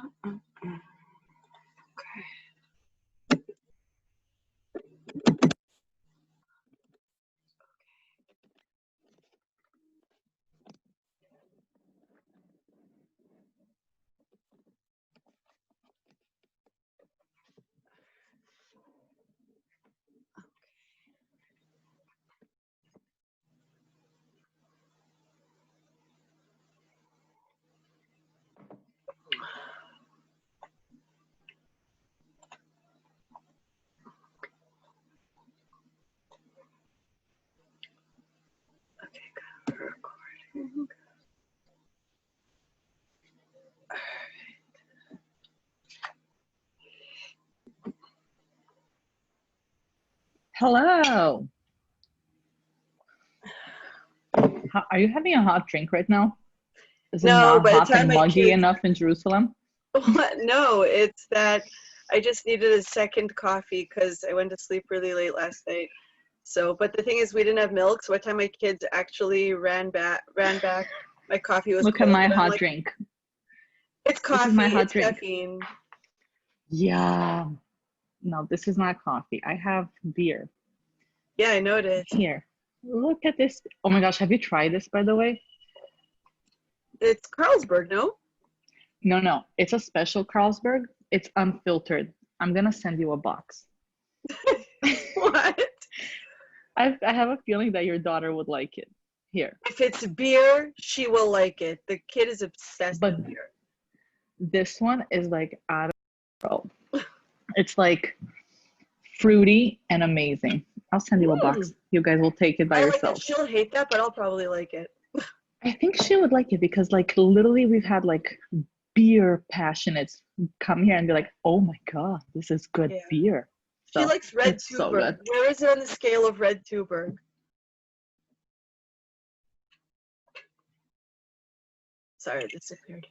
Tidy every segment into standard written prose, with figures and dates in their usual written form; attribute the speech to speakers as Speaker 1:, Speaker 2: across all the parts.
Speaker 1: Recording.
Speaker 2: Hello. Are you having a hot drink right now? Is it not hot and muggy enough in Jerusalem?
Speaker 1: No, it's that I just needed a second coffee because I went to sleep really late last night. So, but the thing is, we didn't have milk. So by the time my kids actually ran back, my coffee was
Speaker 2: Look
Speaker 1: cold.
Speaker 2: at my hot drink.
Speaker 1: It's coffee.
Speaker 2: This is my hot
Speaker 1: it's
Speaker 2: drink.
Speaker 1: Caffeine.
Speaker 2: Yeah. No, this is not coffee. I have beer.
Speaker 1: Yeah, I noticed.
Speaker 2: Here. Look at this. Oh my gosh, have you tried this, by the way?
Speaker 1: It's Carlsberg, no?
Speaker 2: No. It's a special Carlsberg. It's unfiltered. I'm going to send you a box.
Speaker 1: What?
Speaker 2: I have a feeling that your daughter would like it. Here.
Speaker 1: If it's beer, she will like it. The kid is obsessed with beer.
Speaker 2: This one is like out of the world. It's like fruity and amazing. I'll send you a box. You guys will take it by yourself.
Speaker 1: She'll hate that, but I'll probably like it.
Speaker 2: I think she would like it because like literally we've had like beer passionates come here and be like, oh my God, this is good beer. So
Speaker 1: she likes Red Tuborg. So good. Where is it on the scale of Red Tuborg? Sorry, it disappeared.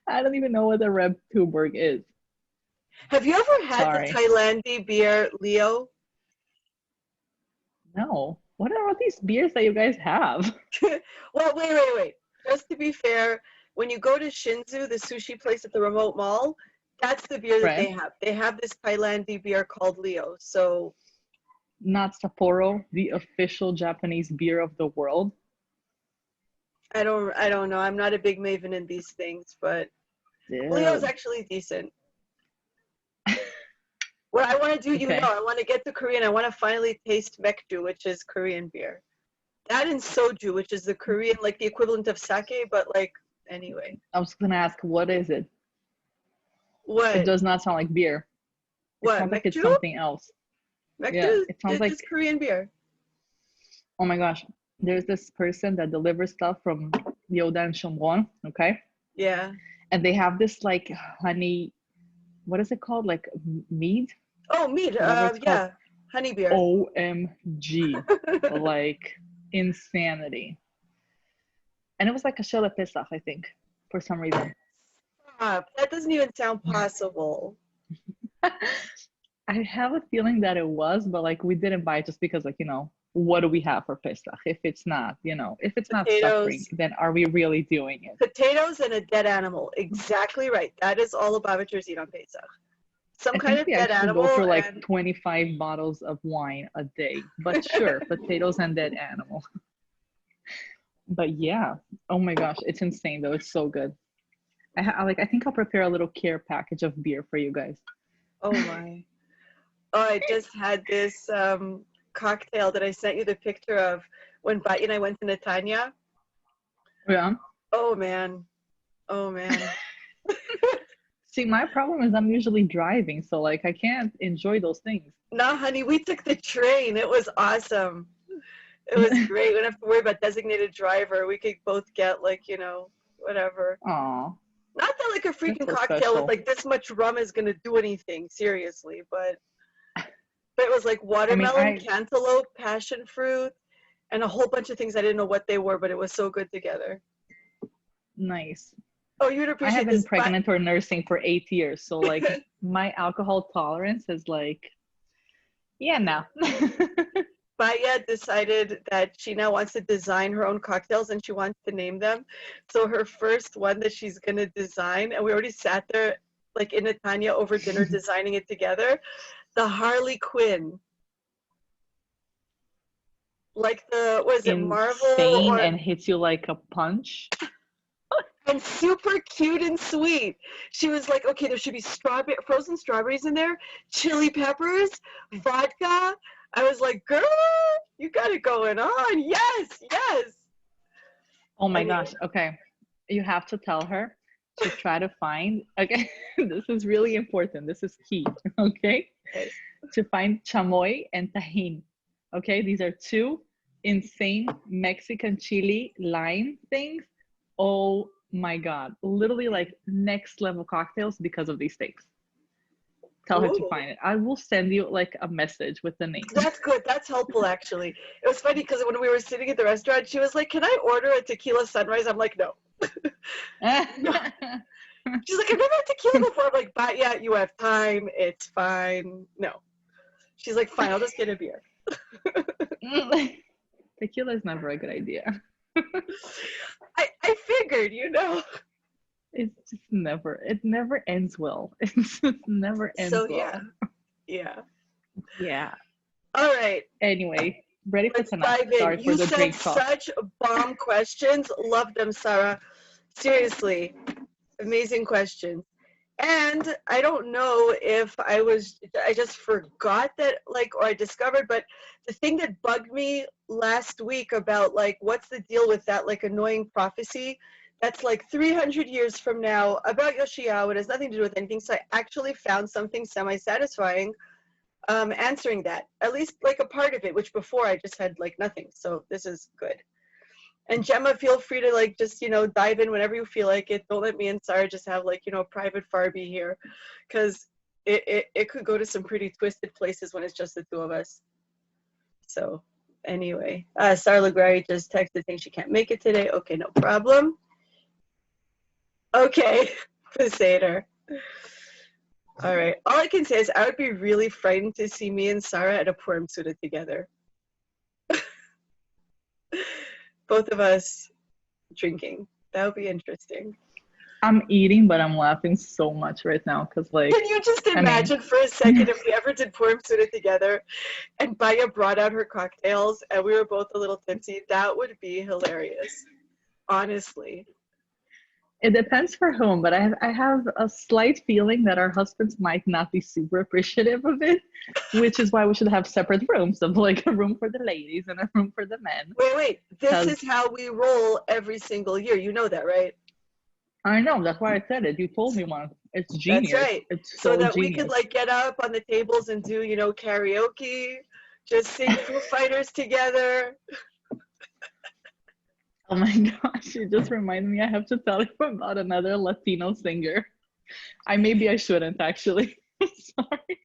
Speaker 2: I don't even know what the Red Tuborg is.
Speaker 1: Have you ever had the Thailandi beer, Leo?
Speaker 2: No. What are all these beers that you guys have?
Speaker 1: Well, wait. Just to be fair, when you go to Shinzu, the sushi place at the remote mall, that's the beer that they have. They have this Thailandi beer called Leo. So,
Speaker 2: not Sapporo, the official Japanese beer of the world.
Speaker 1: I don't know. I'm not a big maven in these things, but Leo's actually decent. What I want to do, I want to get to Korean. I want to finally taste Mekju, which is Korean beer. That and soju, which is the Korean, like the equivalent of sake, but like, anyway.
Speaker 2: I was going to ask, what is it?
Speaker 1: What?
Speaker 2: It does not sound like beer.
Speaker 1: What?
Speaker 2: It sounds like
Speaker 1: Mekju?
Speaker 2: it's something else.
Speaker 1: Mekju it sounds like just Korean beer.
Speaker 2: Oh my gosh. There's this person that delivers stuff from Yoda and Shomron, okay?
Speaker 1: Yeah.
Speaker 2: And they have this like honey, what is it called? Like mead?
Speaker 1: Oh, mead. Yeah. Honey beer.
Speaker 2: OMG. Like insanity. And it was like a Shele Pesach, I think, for some reason.
Speaker 1: Stop. That doesn't even sound possible.
Speaker 2: I have a feeling that it was, but like we didn't buy it just because like, what do we have for Pesach? If it's not, if it's not suffering, then are we really doing it?
Speaker 1: Potatoes and a dead animal. Exactly right. That is all Lubavitchers eat on Pesach. Some kind of dead animal.
Speaker 2: Go for like 25 bottles of wine a day, but sure, potatoes and dead animal. But yeah, oh my gosh, it's insane though. It's so good. I think I'll prepare a little care package of beer for you guys.
Speaker 1: Oh my. Oh, I just had this cocktail that I sent you the picture of when Bati and I went to Netanya.
Speaker 2: Yeah.
Speaker 1: Oh man.
Speaker 2: See, my problem is I'm usually driving, so like I can't enjoy those things.
Speaker 1: No, honey, we took the train. It was awesome. It was great. We don't have to worry about designated driver. We could both get like, whatever.
Speaker 2: Aww.
Speaker 1: Not that like a freaking cocktail with like this much rum is gonna do anything, seriously, but it was like watermelon, cantaloupe, passion fruit, and a whole bunch of things I didn't know what they were, but it was so good together.
Speaker 2: Nice.
Speaker 1: Oh, you'd appreciate
Speaker 2: I have been pregnant or nursing for 8 years, so like my alcohol tolerance is like, yeah, no.
Speaker 1: Baya decided that she now wants to design her own cocktails and she wants to name them. So her first one that she's gonna design, and we already sat there like in Netanya over dinner designing it together, the Harley Quinn. Like the, what is it, Marvel
Speaker 2: Insane
Speaker 1: or
Speaker 2: and hits you like a punch.
Speaker 1: and super cute and sweet. She was like, okay, there should be frozen strawberries in there, chili peppers, vodka. I was like, girl, you got it going on. Yes, yes.
Speaker 2: Oh my gosh. Okay. You have to tell her to try to find, okay, this is really important. This is key. Okay. To find chamoy and tajin. Okay. These are two insane Mexican chili lime things. Oh my God. Literally like next level cocktails because of these things. Tell her to find it. I will send you like a message with the name.
Speaker 1: That's good. That's helpful, actually. It was funny because when we were sitting at the restaurant, she was like, can I order a tequila sunrise? I'm like, no. No. She's like, I've never had tequila before. I'm like, but yeah, you have time. It's fine. No. She's like, fine, I'll just get a beer.
Speaker 2: Tequila is never a good idea.
Speaker 1: I figured, you know.
Speaker 2: It's just it never ends well. It just never ends well.
Speaker 1: Yeah.
Speaker 2: Yeah.
Speaker 1: All right.
Speaker 2: Anyway, ready for tonight.
Speaker 1: Dive in.
Speaker 2: Sorry for the drink talk.
Speaker 1: Such bomb questions. Love them, Sarah. Seriously, amazing questions. And I don't know if I just forgot that, like, or I discovered, but the thing that bugged me last week about, like, what's the deal with that, like, annoying prophecy that's like 300 years from now about Yoshiyahu. It has nothing to do with anything. So I actually found something semi-satisfying answering that, at least like a part of it, which before I just had like nothing. So this is good. And Gemma, feel free to like just, you know, dive in whenever you feel like it. Don't let me and Sarah just have like, you know, private Farby here, because it could go to some pretty twisted places when it's just the two of us. So anyway, Sarah LaGrari just texted saying she can't make it today. Okay, no problem. Okay, Poseidon. All right. All I can say is I would be really frightened to see me and Sarah at a Purim Suda together. Both of us drinking. That would be interesting.
Speaker 2: I'm eating, but I'm laughing so much right now because, like,
Speaker 1: can you just imagine for a second if we ever did Purim Suda together and Baya brought out her cocktails and we were both a little tipsy? That would be hilarious. Honestly.
Speaker 2: It depends for whom, but I have a slight feeling that our husbands might not be super appreciative of it, which is why we should have separate rooms, of like a room for the ladies and a room for the men.
Speaker 1: Wait. This is how we roll every single year. You know that, right?
Speaker 2: I know. That's why I said it. You told me once. It's genius.
Speaker 1: That's right.
Speaker 2: It's
Speaker 1: so that
Speaker 2: genius.
Speaker 1: We could like get up on the tables and do, you know, karaoke, just sing Foo Fighters together.
Speaker 2: Oh my gosh, you just reminded me I have to tell you about another Latino singer. Maybe I shouldn't actually. Sorry.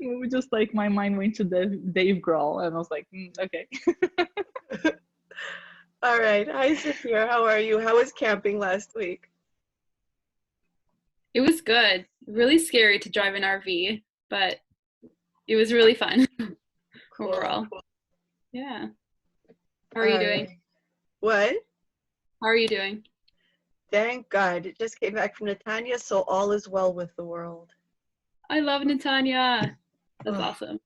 Speaker 2: It was just like my mind went to Dave Grohl and I was like, okay.
Speaker 1: All right. Hi, Sophia. How are you? How was camping last week?
Speaker 3: It was good. Really scary to drive an RV, but it was really fun. Overall. Cool. Yeah. How are you doing?
Speaker 1: What?
Speaker 3: How are you doing?
Speaker 1: Thank God. It just came back from Netanya, so all is well with the world.
Speaker 3: I love Netanya. That's awesome.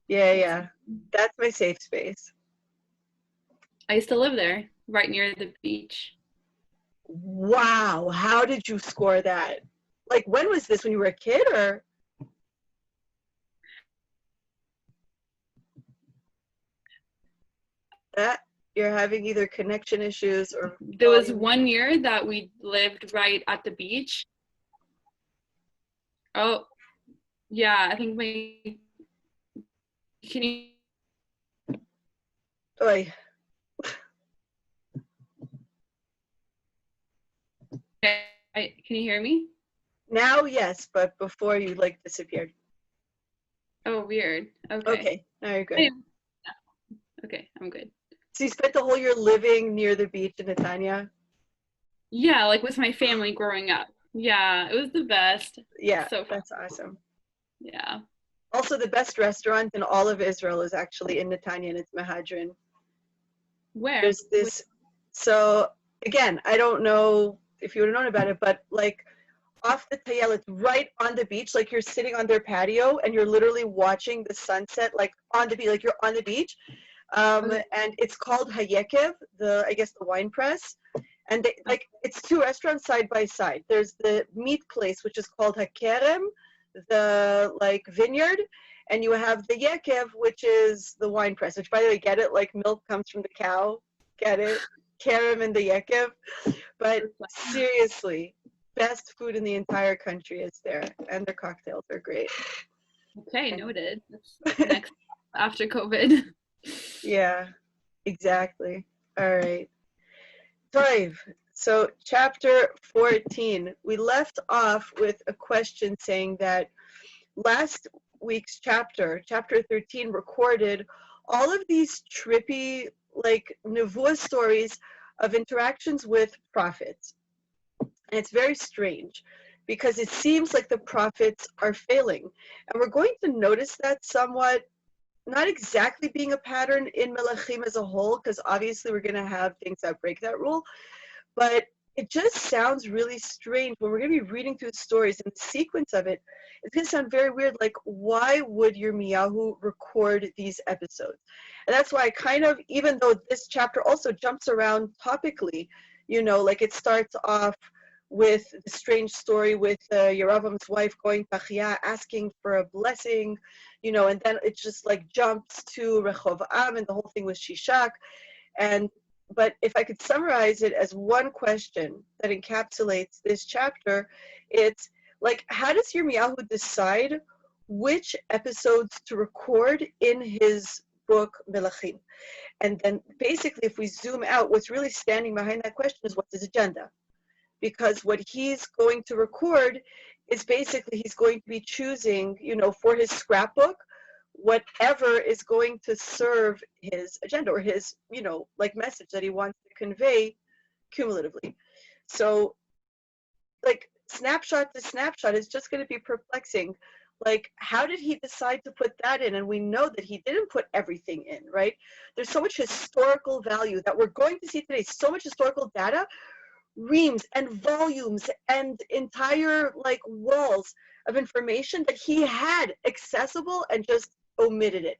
Speaker 1: Yeah. That's my safe space.
Speaker 3: I used to live there, right near the beach.
Speaker 1: Wow. How did you score that? Like, when was this? When you were a kid, or? That you're having either connection issues or...
Speaker 3: There was 1 year that we lived right at the beach. Oh, yeah, I think can you...
Speaker 1: Oy.
Speaker 3: Can you hear me?
Speaker 1: Now, yes, but before you, like, disappeared.
Speaker 3: Oh, weird.
Speaker 1: Okay, now you're good.
Speaker 3: Okay, I'm good.
Speaker 1: So you spent the whole year living near the beach in Netanya?
Speaker 3: Yeah, like with my family growing up. Yeah, it was the best.
Speaker 1: Yeah,
Speaker 3: so fun.
Speaker 1: That's awesome.
Speaker 3: Yeah.
Speaker 1: Also, the best restaurant in all of Israel is actually in Netanya, and it's Mehadrin.
Speaker 3: Where?
Speaker 1: There's this. So again, I don't know if you would have known about it, but like off the Tayel, it's right on the beach. Like you're sitting on their patio and you're literally watching the sunset, like on the beach, like you're on the beach. And it's called Hayekev, I guess the wine press. And they, like it's two restaurants side by side. There's the meat place, which is called Hakerem, the like vineyard, and you have the Yekev, which is the wine press. Which, by the way, get it? Like milk comes from the cow. Get it? Kerem and the Yekev. But seriously, best food in the entire country is there, and their cocktails are great.
Speaker 3: Okay, noted. That's next after COVID.
Speaker 1: Yeah, exactly. All right. 5. So chapter 14, we left off with a question saying that last week's chapter 13, recorded all of these trippy, like, nevuah stories of interactions with prophets. And it's very strange because it seems like the prophets are failing. And we're going to notice that somewhat, not exactly being a pattern in Melachim as a whole, because obviously we're going to have things that break that rule. But it just sounds really strange when we're going to be reading through the stories and the sequence of it. It's going to sound very weird, like, why would Yirmiyahu record these episodes? And that's why I kind of, even though this chapter also jumps around topically, you know, like it starts off with the strange story with Yeravam's wife going Pachia, asking for a blessing, you know, and then it just like jumps to Rehovam and the whole thing with Shishak. But if I could summarize it as one question that encapsulates this chapter, it's like, how does Yirmiyahu decide which episodes to record in his book Melachim? And then basically, if we zoom out, what's really standing behind that question is what's his agenda? Because what he's going to record is basically he's going to be choosing, you know, for his scrapbook, whatever is going to serve his agenda or his, you know, like message that he wants to convey cumulatively. So like snapshot to snapshot is just going to be perplexing. Like, how did he decide to put that in? And we know that he didn't put everything in, right? There's so much historical value that we're going to see today, so much historical data, reams and volumes and entire like walls of information that he had accessible and just omitted it.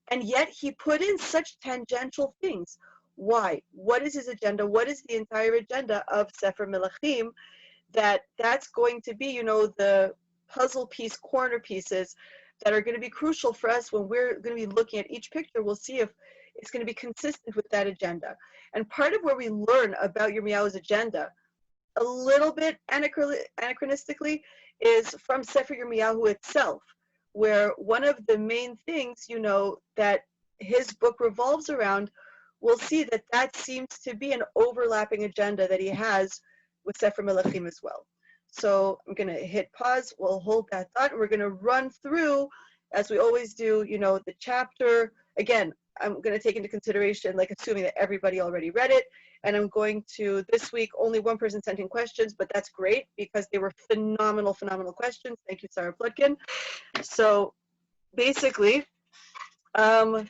Speaker 1: And yet he put in such tangential things. Why? What is his agenda? What is the entire agenda of Sefer Melachim? That's going to be, you know, the puzzle piece, corner pieces that are going to be crucial for us when we're going to be looking at each picture. We'll see if it's going to be consistent with that agenda. And part of where we learn about Yirmiyahu's agenda, a little bit anachronistically, is from Sefer Yirmiyahu itself, where one of the main things, you know, that his book revolves around, we'll see that that seems to be an overlapping agenda that he has with Sefer Melachim as well. So I'm going to hit pause. We'll hold that thought. And we're going to run through, as we always do, you know, the chapter. Again, I'm going to take into consideration, like, assuming that everybody already read it. And I'm going to, this week, only one person sent in questions, but that's great because they were phenomenal questions. Thank you, Sarah Plutkin. So basically, one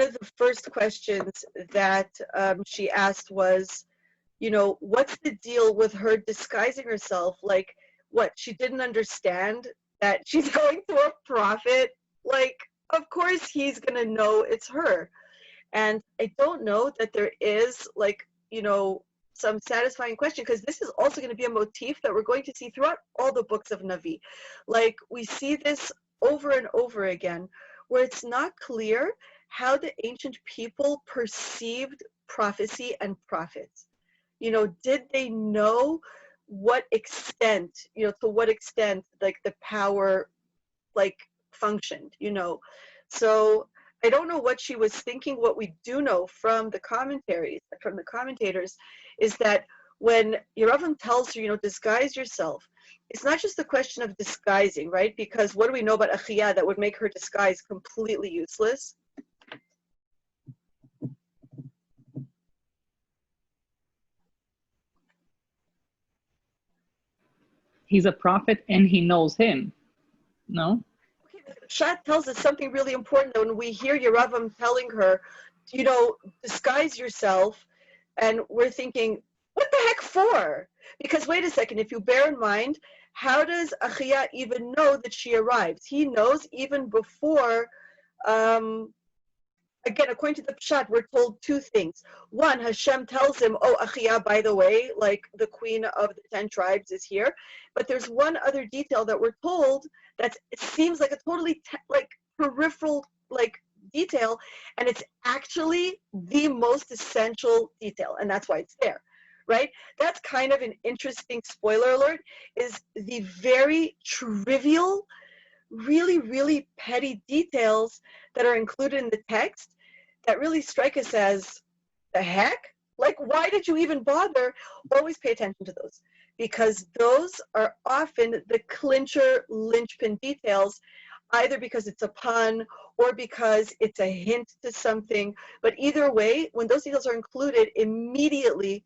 Speaker 1: of the first questions that she asked was, you know, what's the deal with her disguising herself? Like, what, she didn't understand that she's going to a prophet? Like, of course he's going to know it's her. And I don't know that there is, like, you know, some satisfying question, because this is also going to be a motif that we're going to see throughout all the books of Navi. Like, we see this over and over again, where it's not clear how the ancient people perceived prophecy and prophets. You know, did they know what extent, you know, to what extent, like, the power, like, functioned, you know? So I don't know what she was thinking. What we do know from the commentaries, from the commentators, is that when Yeravam tells her, you know, disguise yourself, it's not just a question of disguising, right? Because what do we know about Achia that would make her disguise completely useless?
Speaker 2: He's a prophet and he knows him. No?
Speaker 1: Okay, Pshat tells us something really important when we hear Yeravam telling her, disguise yourself, and we're thinking, what the heck for? Because wait a second, if you bear in mind, how does Achia even know that she arrives? He knows even before, again, according to the Pshat, we're told two things. One, Hashem tells him, oh, Achia, by the way, like the queen of the 10 tribes is here. But there's one other detail that we're told that it seems like a totally peripheral detail, and it's actually the most essential detail, and that's why it's there, right? That's kind of an interesting spoiler alert, is the very trivial, really, really petty details that are included in the text that really strike us as, the heck? Like, why did you even bother? Always pay attention to those, because those are often the clincher, linchpin details, either because it's a pun or because it's a hint to something. But either way, when those details are included, immediately,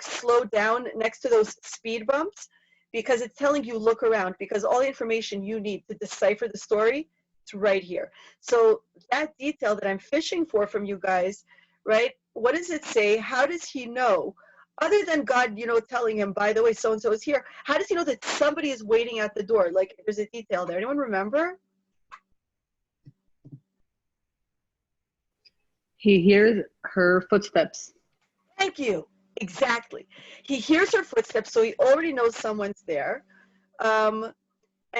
Speaker 1: slow down next to those speed bumps, because it's telling you, look around, because all the information you need to decipher the story, it's right here. So that detail that I'm fishing for from you guys, right? What does it say? How does he know? Other than God, telling him, by the way, so-and-so is here, how does he know that somebody is waiting at the door? Like, there's a detail there. Anyone remember?
Speaker 2: He hears her footsteps.
Speaker 1: Thank you. Exactly. He hears her footsteps, so he already knows someone's there. And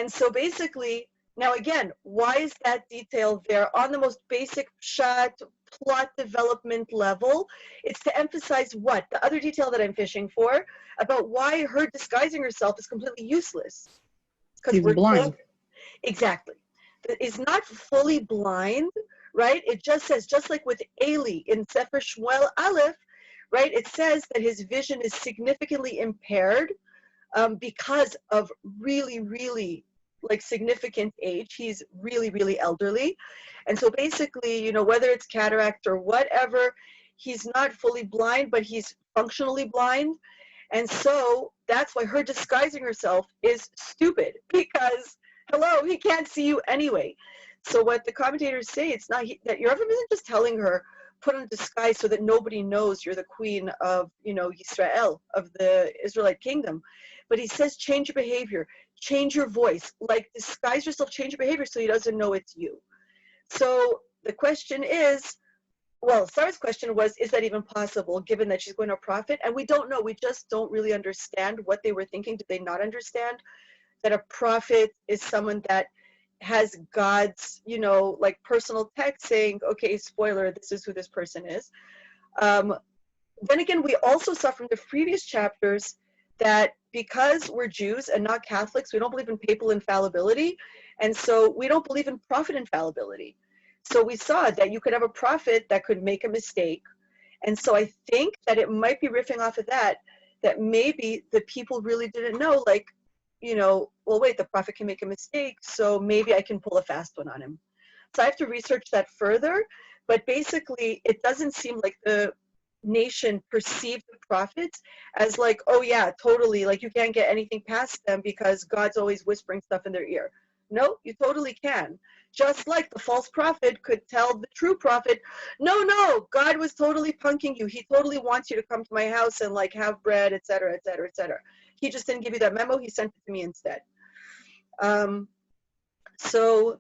Speaker 1: so basically, now again, why is that detail there on the most basic shot plot development level? It's to emphasize what? The other detail that I'm fishing for about why her disguising herself is completely useless.
Speaker 2: Because we're blind.
Speaker 1: Exactly. Is not fully blind, right? It just says, just like with Eli in Sefer Shmuel Aleph, right? It says that his vision is significantly impaired because of really, really significant age. He's really, really elderly. And so basically, whether it's cataract or whatever, he's not fully blind, but he's functionally blind. And so that's why her disguising herself is stupid, because, hello, he can't see you anyway. So what the commentators say, it's not that Yeravam isn't just telling her, put on a disguise so that nobody knows you're the queen of, Yisrael, of the Israelite kingdom. But he says, change your behavior, change your voice, disguise yourself, change your behavior so he doesn't know it's you. So the question is, Sarah's question was, is that even possible, given that she's going to a prophet? And we don't know. We just don't really understand what they were thinking. Did they not understand that a prophet is someone that has God's, personal text saying, okay, spoiler, this is who this person is. Then again, we also saw from the previous chapters that because we're Jews and not Catholics, we don't believe in papal infallibility. And so we don't believe in prophet infallibility. So we saw that you could have a prophet that could make a mistake. And so I think that it might be riffing off of that maybe the people really didn't know, wait, the prophet can make a mistake, so maybe I can pull a fast one on him. So I have to research that further, but basically it doesn't seem like the nation perceived the prophets as oh yeah, totally, you can't get anything past them because God's always whispering stuff in their ear. No, you totally can. Just like the false prophet could tell the true prophet, no, God was totally punking you. He totally wants you to come to my house and have bread, etc., etc., etc. He just didn't give you that memo. He sent it to me instead. So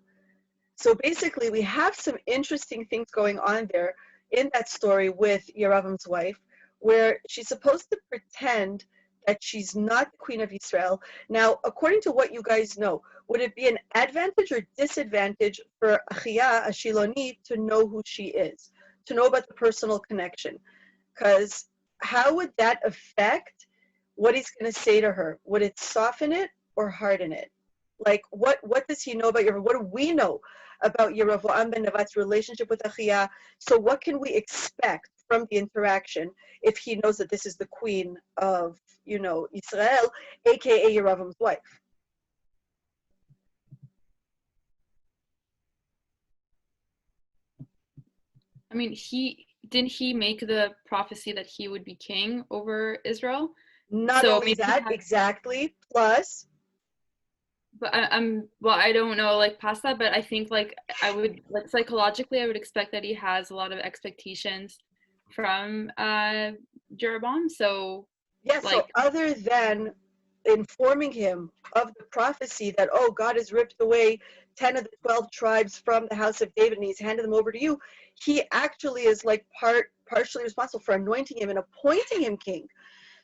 Speaker 1: basically, we have some interesting things going on there in that story with Yeravam's wife, where she's supposed to pretend that she's not the queen of Israel. Now, according to what you guys know, would it be an advantage or disadvantage for Achia, a Shiloni, to know who she is, to know about the personal connection? Because how would that affect what he's going to say to her? Would it soften it or harden it? What does he know about Yeravam? What do we know about Yeravam ben Nevat's relationship with Achia? So what can we expect from the interaction if he knows that this is the queen of, Israel, aka Yeravam's wife?
Speaker 3: I mean, didn't he make the prophecy that he would be king over Israel?
Speaker 1: Not only that, exactly. Plus,
Speaker 3: but well, I don't know like past that, but I think like I would like psychologically I would expect that he has a lot of expectations from Jeroboam. So
Speaker 1: Yeah, so
Speaker 3: like
Speaker 1: other than informing him of the prophecy that, oh, God has ripped away 10 of the 12 tribes from the house of David and he's handed them over to you, he actually is like partially responsible for anointing him and appointing him king.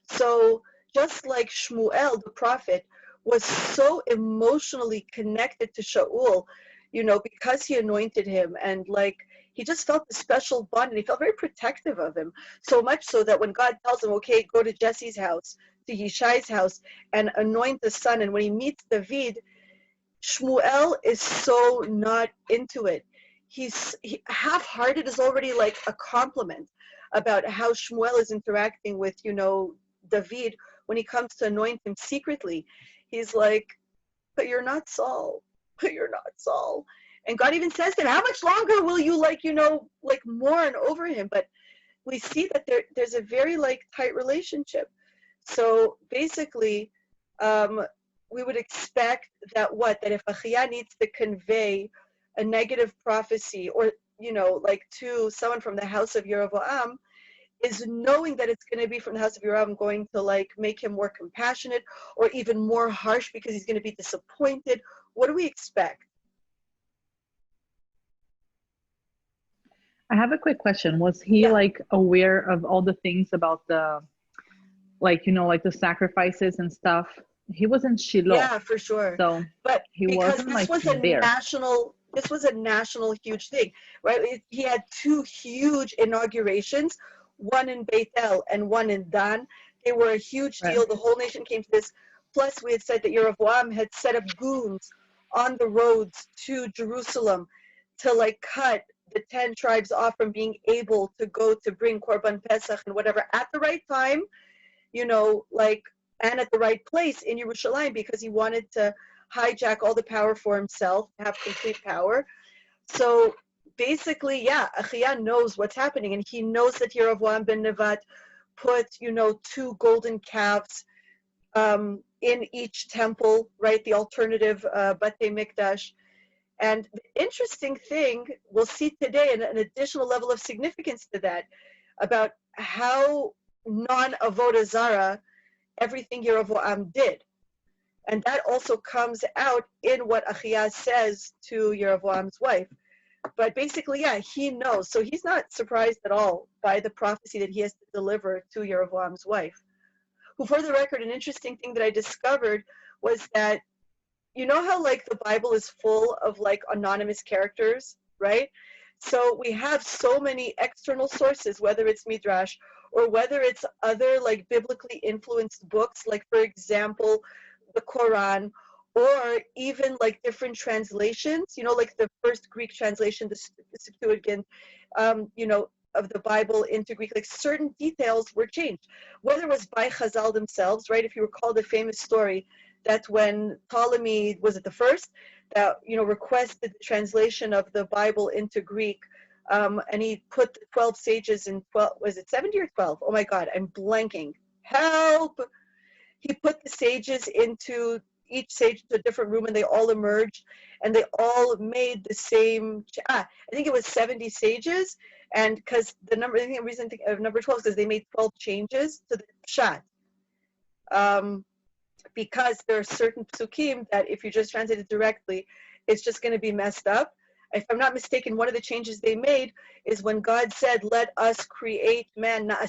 Speaker 1: So just like Shmuel, the prophet, was so emotionally connected to Shaul, you know, because he anointed him, and like he just felt a special bond and he felt very protective of him. So much so that when God tells him, okay, go to Jesse's house, to Yishai's house, and anoint the son, and when he meets David, Shmuel is so not into it. Half-hearted is already like a compliment about how Shmuel is interacting with, you know, David when he comes to anoint him secretly. He's like, but you're not Saul. But you're not Saul. And God even says to him, how much longer will you like, you know, like mourn over him? But we see that there's a very like tight relationship. So basically, we would expect that if Achia needs to convey a negative prophecy or, you know, like to someone from the house of Yeravam, is knowing that it's going to be from the house of Yeravam going to like make him more compassionate or even more harsh because he's going to be disappointed. What do we expect?
Speaker 2: I have a quick question. Was he like aware of all the things about the, like, you know, like the sacrifices and stuff? He was in Shiloh.
Speaker 1: Yeah, for sure.
Speaker 2: So
Speaker 1: but
Speaker 2: he
Speaker 1: because
Speaker 2: wasn't
Speaker 1: this
Speaker 2: like
Speaker 1: was a
Speaker 2: there.
Speaker 1: this was a national huge thing, right? He had two huge inaugurations, one in Bethel and one in Dan. They were a huge deal. The whole nation came to this. Plus, we had said that Yeravam had set up goons on the roads to Jerusalem to like cut the 10 tribes off from being able to go to bring Korban Pesach and whatever at the right time, you know, like, and at the right place in Yerushalayim, because he wanted to hijack all the power for himself, have complete power. So basically, yeah, Achia knows what's happening, and he knows that Yeravam ben Nevat put, you know, 2 golden calves in each temple, right? The alternative Batei Mikdash. And the interesting thing, we'll see today an additional level of significance to that, about how non-Avodah Zarah everything Yeravam did. And that also comes out in what Achia says to Yeravam's wife. But basically, yeah, he knows. So he's not surprised at all by the prophecy that he has to deliver to Yeravam's wife. Who, for the record, an interesting thing that I discovered was that, you know how like the Bible is full of like anonymous characters, right? So we have so many external sources, whether it's Midrash or whether it's other like biblically influenced books, like for example, the Quran, or even like different translations, you know, like the first Greek translation, the Septuagint, you know, of the Bible into Greek, like certain details were changed, whether it was by Chazal themselves, right? If you recall the famous story that when Ptolemy, was it the first, that, you know, requested the translation of the Bible into Greek, and he put the 12 sages in 12, was it 70 or 12? Oh my God, I'm blanking. Help! He put the sages into each sage to a different room, and they all emerged, and they all made the same. I think it was 70 sages, and because the number, I think the reason of number 12 is because they made 12 changes to the pshat. Because there are certain psukim that if you just translate it directly, it's just going to be messed up. If I'm not mistaken, one of the changes they made is when God said, let us create man, let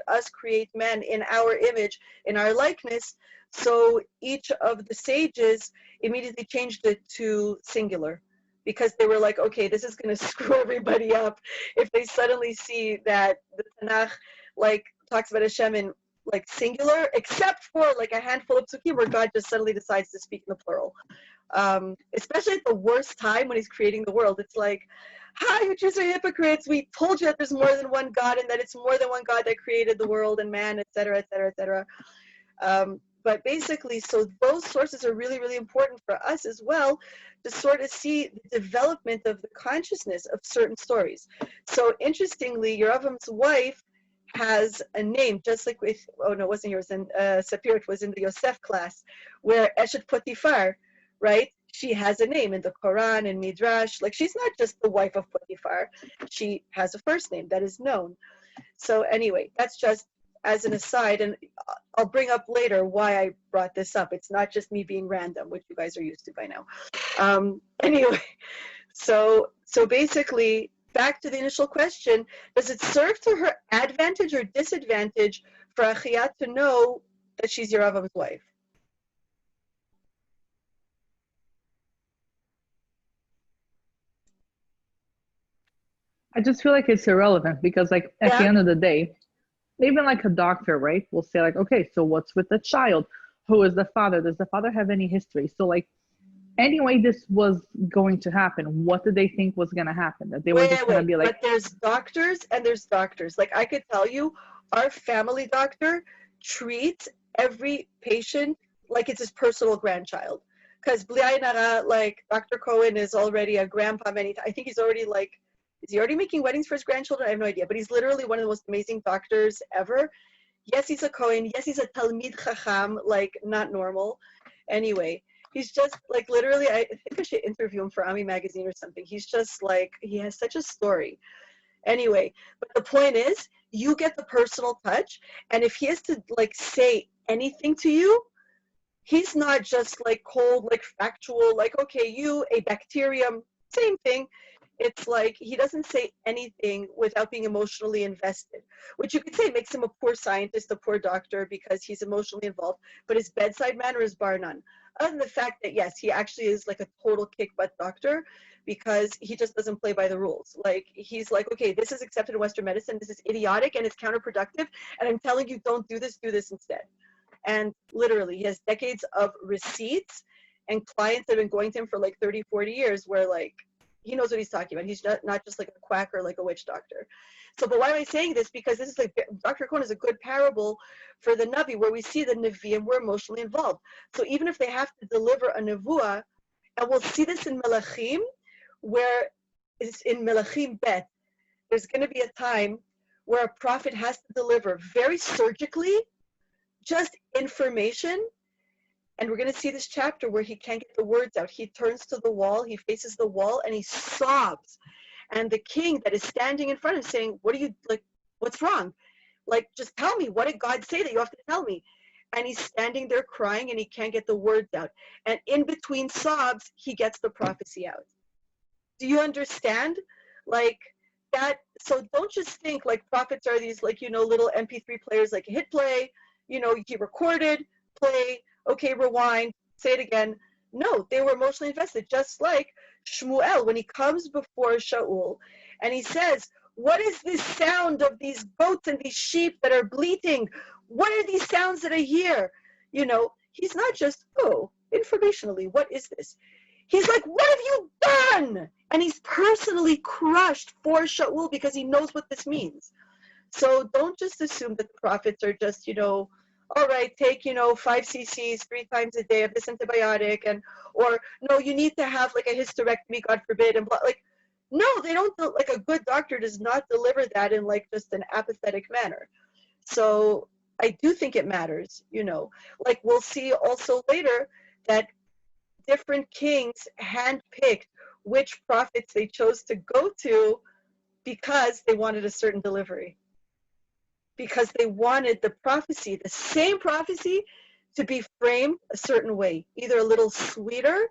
Speaker 1: us create man in our image, in our likeness. So each of the sages immediately changed it to singular, because they were like, okay, this is going to screw everybody up if they suddenly see that the Tanakh like talks about Hashem in like singular, except for like a handful of psukim where God just suddenly decides to speak in the plural. Especially at the worst time when he's creating the world. It's like, hi, you Jews are hypocrites. We told you that there's more than one God, and that it's more than one God that created the world and man, etc., etc., etc. But basically, so those sources are really, really important for us as well, to sort of see the development of the consciousness of certain stories. So interestingly, Yeravam's wife has a name, just like with, oh no, it wasn't yours, and Sapir, it was in the Yosef class, where Eshet Potifar, right? She has a name in the Quran and Midrash. Like, she's not just the wife of Potifar. She has a first name that is known. So anyway, that's just as an aside, and I'll bring up later why I brought this up. It's not just me being random, which you guys are used to by now. Anyway, so basically, back to the initial question, does it serve to her advantage or disadvantage for Achia to know that she's Yeravam's wife?
Speaker 2: I just feel like it's irrelevant because, like, at the end of the day, even like a doctor, right, will say like, okay, so what's with the child? Who is the father? Does the father have any history? So like, anyway, this was going to happen. What did they think was going to happen? That they were just going to be like.
Speaker 1: But there's doctors and there's doctors. Like, I could tell you, our family doctor treats every patient like it's his personal grandchild. Because like Dr. Cohen is already a grandpa many times. I think he's already like, is he already making weddings for his grandchildren? I have no idea. But he's literally one of the most amazing doctors ever. Yes, he's a Cohen. Yes, he's a Talmid Chacham, like not normal. Anyway, he's just like literally, I think I should interview him for Ami Magazine or something. He's just like, he has such a story. Anyway, but the point is, you get the personal touch. And if he has to like say anything to you, he's not just like cold, like factual, like, okay, you, a bacterium, same thing. It's like he doesn't say anything without being emotionally invested, which you could say makes him a poor scientist, a poor doctor, because he's emotionally involved, but his bedside manner is bar none. Other than the fact that, yes, he actually is like a total kick-butt doctor, because he just doesn't play by the rules. Like, he's like, okay, this is accepted in Western medicine, this is idiotic and it's counterproductive, and I'm telling you, don't do this instead. And literally, he has decades of receipts and clients that have been going to him for like 30, 40 years where like, he knows what he's talking about. He's not just like a quack or like a witch doctor. So, but why am I saying this? Because this is like, Dr. Cohen is a good parable for the Navi, where we see the Nevi'im were emotionally involved. So even if they have to deliver a Nevuah, and we'll see this in Melachim, where it's in Melachim Bet, there's going to be a time where a prophet has to deliver very surgically just information. And we're going to see this chapter where he can't get the words out. He turns to the wall, he faces the wall, and he sobs. And the king that is standing in front of him saying, what are you, like, what's wrong? Like, just tell me, what did God say that you have to tell me? And he's standing there crying and he can't get the words out. And in between sobs, he gets the prophecy out. Do you understand? Like that, so don't just think like prophets are these like, you know, little MP3 players, like hit play, you know, he recorded, play, okay, rewind, say it again. No, they were emotionally invested, just like Shmuel, when he comes before Shaul and he says, what is this sound of these goats and these sheep that are bleating? What are these sounds that I hear? You know, he's not just, oh, informationally, what is this? He's like, what have you done? And he's personally crushed for Shaul because he knows what this means. So don't just assume that the prophets are just, you know, all right, take, you know, 5 cc's 3 times a day of this antibiotic, and, or no, you need to have like a hysterectomy, God forbid, and blah, like, no, they don't, like a good doctor does not deliver that in like just an apathetic manner. So I do think it matters, you know, like we'll see also later that different kings handpicked which prophets they chose to go to because they wanted a certain delivery. Because they wanted the prophecy, the same prophecy, to be framed a certain way, either a little sweeter,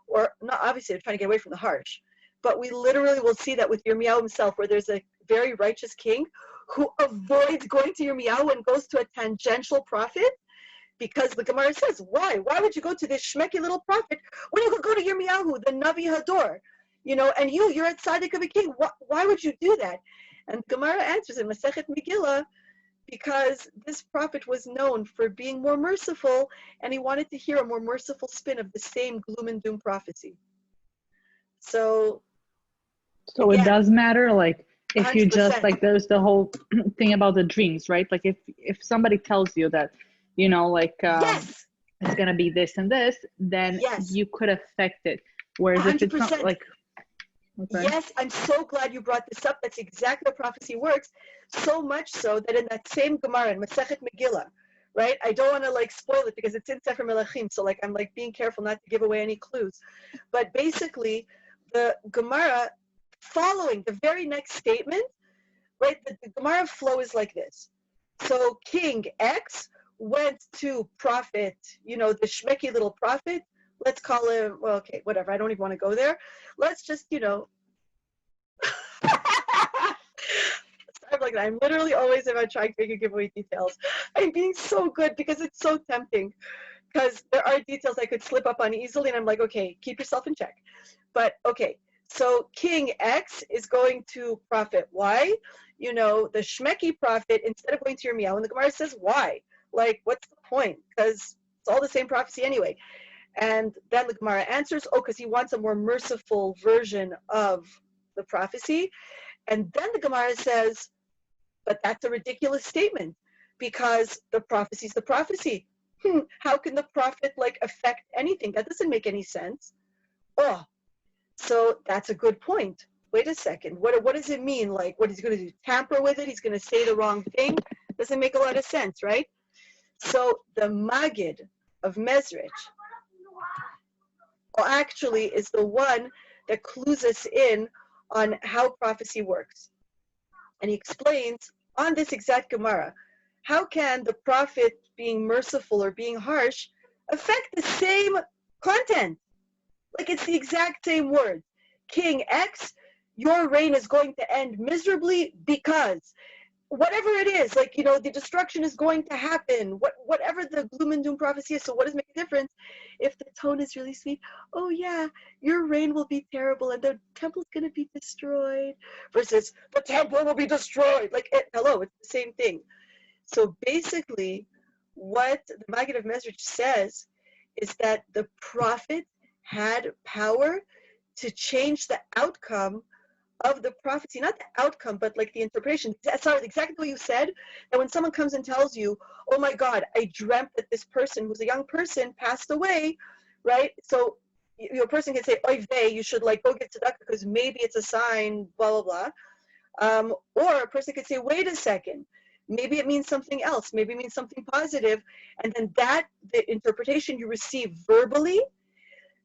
Speaker 1: or not, obviously they're trying to get away from the harsh. But we literally will see that with Yirmiyahu himself, where there's a very righteous king who avoids going to Yirmiyahu and goes to a tangential prophet, because the Gemara says, why? Why would you go to this shmecky little prophet when you could go to Yirmiyahu, the Navi Hador? You know, and you're a tzaddik of a king. Why would you do that? And Gemara answers in Masechet Megillah, because this prophet was known for being more merciful, and he wanted to hear a more merciful spin of the same gloom and doom prophecy. So
Speaker 2: again, it does matter, like, if 100%. You just, like, there's the whole thing about the dreams, right? Like, if somebody tells you that, you know, like,
Speaker 1: yes,
Speaker 2: it's going to be this and this, then
Speaker 1: yes,
Speaker 2: you could affect it. Whereas 100%. If it's not, like, Okay.
Speaker 1: Yes, I'm so glad you brought this up. That's exactly how prophecy works. So much so that in that same Gemara in Masechet Megillah, right? I don't want to like spoil it because it's in Sefer Melachim, so like I'm like being careful not to give away any clues. But basically, the Gemara following the very next statement, right? The Gemara flow is like this. So King X went to prophet, you know, the shmecky little prophet. Let's call him, well, okay, whatever. I don't even want to go there. Let's just, you know. I'm like, I'm literally always about trying to make you give away details. I'm being so good because it's so tempting. Because there are details I could slip up on easily, and I'm like, okay, keep yourself in check. But okay, so King X is going to prophet Y. You know, the shmecky prophet, instead of going to Yirmiyahu, and the Gemara says, why? Like, what's the point? Because it's all the same prophecy anyway. And then the Gemara answers, oh, because he wants a more merciful version of the prophecy. And then the Gemara says, but that's a ridiculous statement because the prophecy is the prophecy. How can the prophet like affect anything? That doesn't make any sense. Oh, so that's a good point. Wait a second. What does it mean? Like, what he's going to do? Tamper with it? He's going to say the wrong thing? Doesn't make a lot of sense, right? So the Magid of Mezrich actually is the one that clues us in on how prophecy works. And he explains on this exact Gemara, how can the prophet being merciful or being harsh affect the same content? Like it's the exact same word. King X, your reign is going to end miserably because whatever it is, like, you know, the destruction is going to happen, whatever the gloom and doom prophecy is. So what does make a difference if the tone is really sweet? Oh yeah, your reign will be terrible and the temple's going to be destroyed versus the temple will be destroyed. Like, hello, it's the same thing. So basically what the Maggid of Mezrich says is that the prophet had power to change the outcome of the prophecy, not the outcome, but like the interpretation. Sorry, exactly what you said, that when someone comes and tells you, oh my God, I dreamt that this person who's a young person passed away, right? So your person can say, oy vey, you should like go get tzedakah because maybe it's a sign, blah, blah, blah. Or a person could say, wait a second, maybe it means something else, maybe it means something positive. And then the interpretation you receive verbally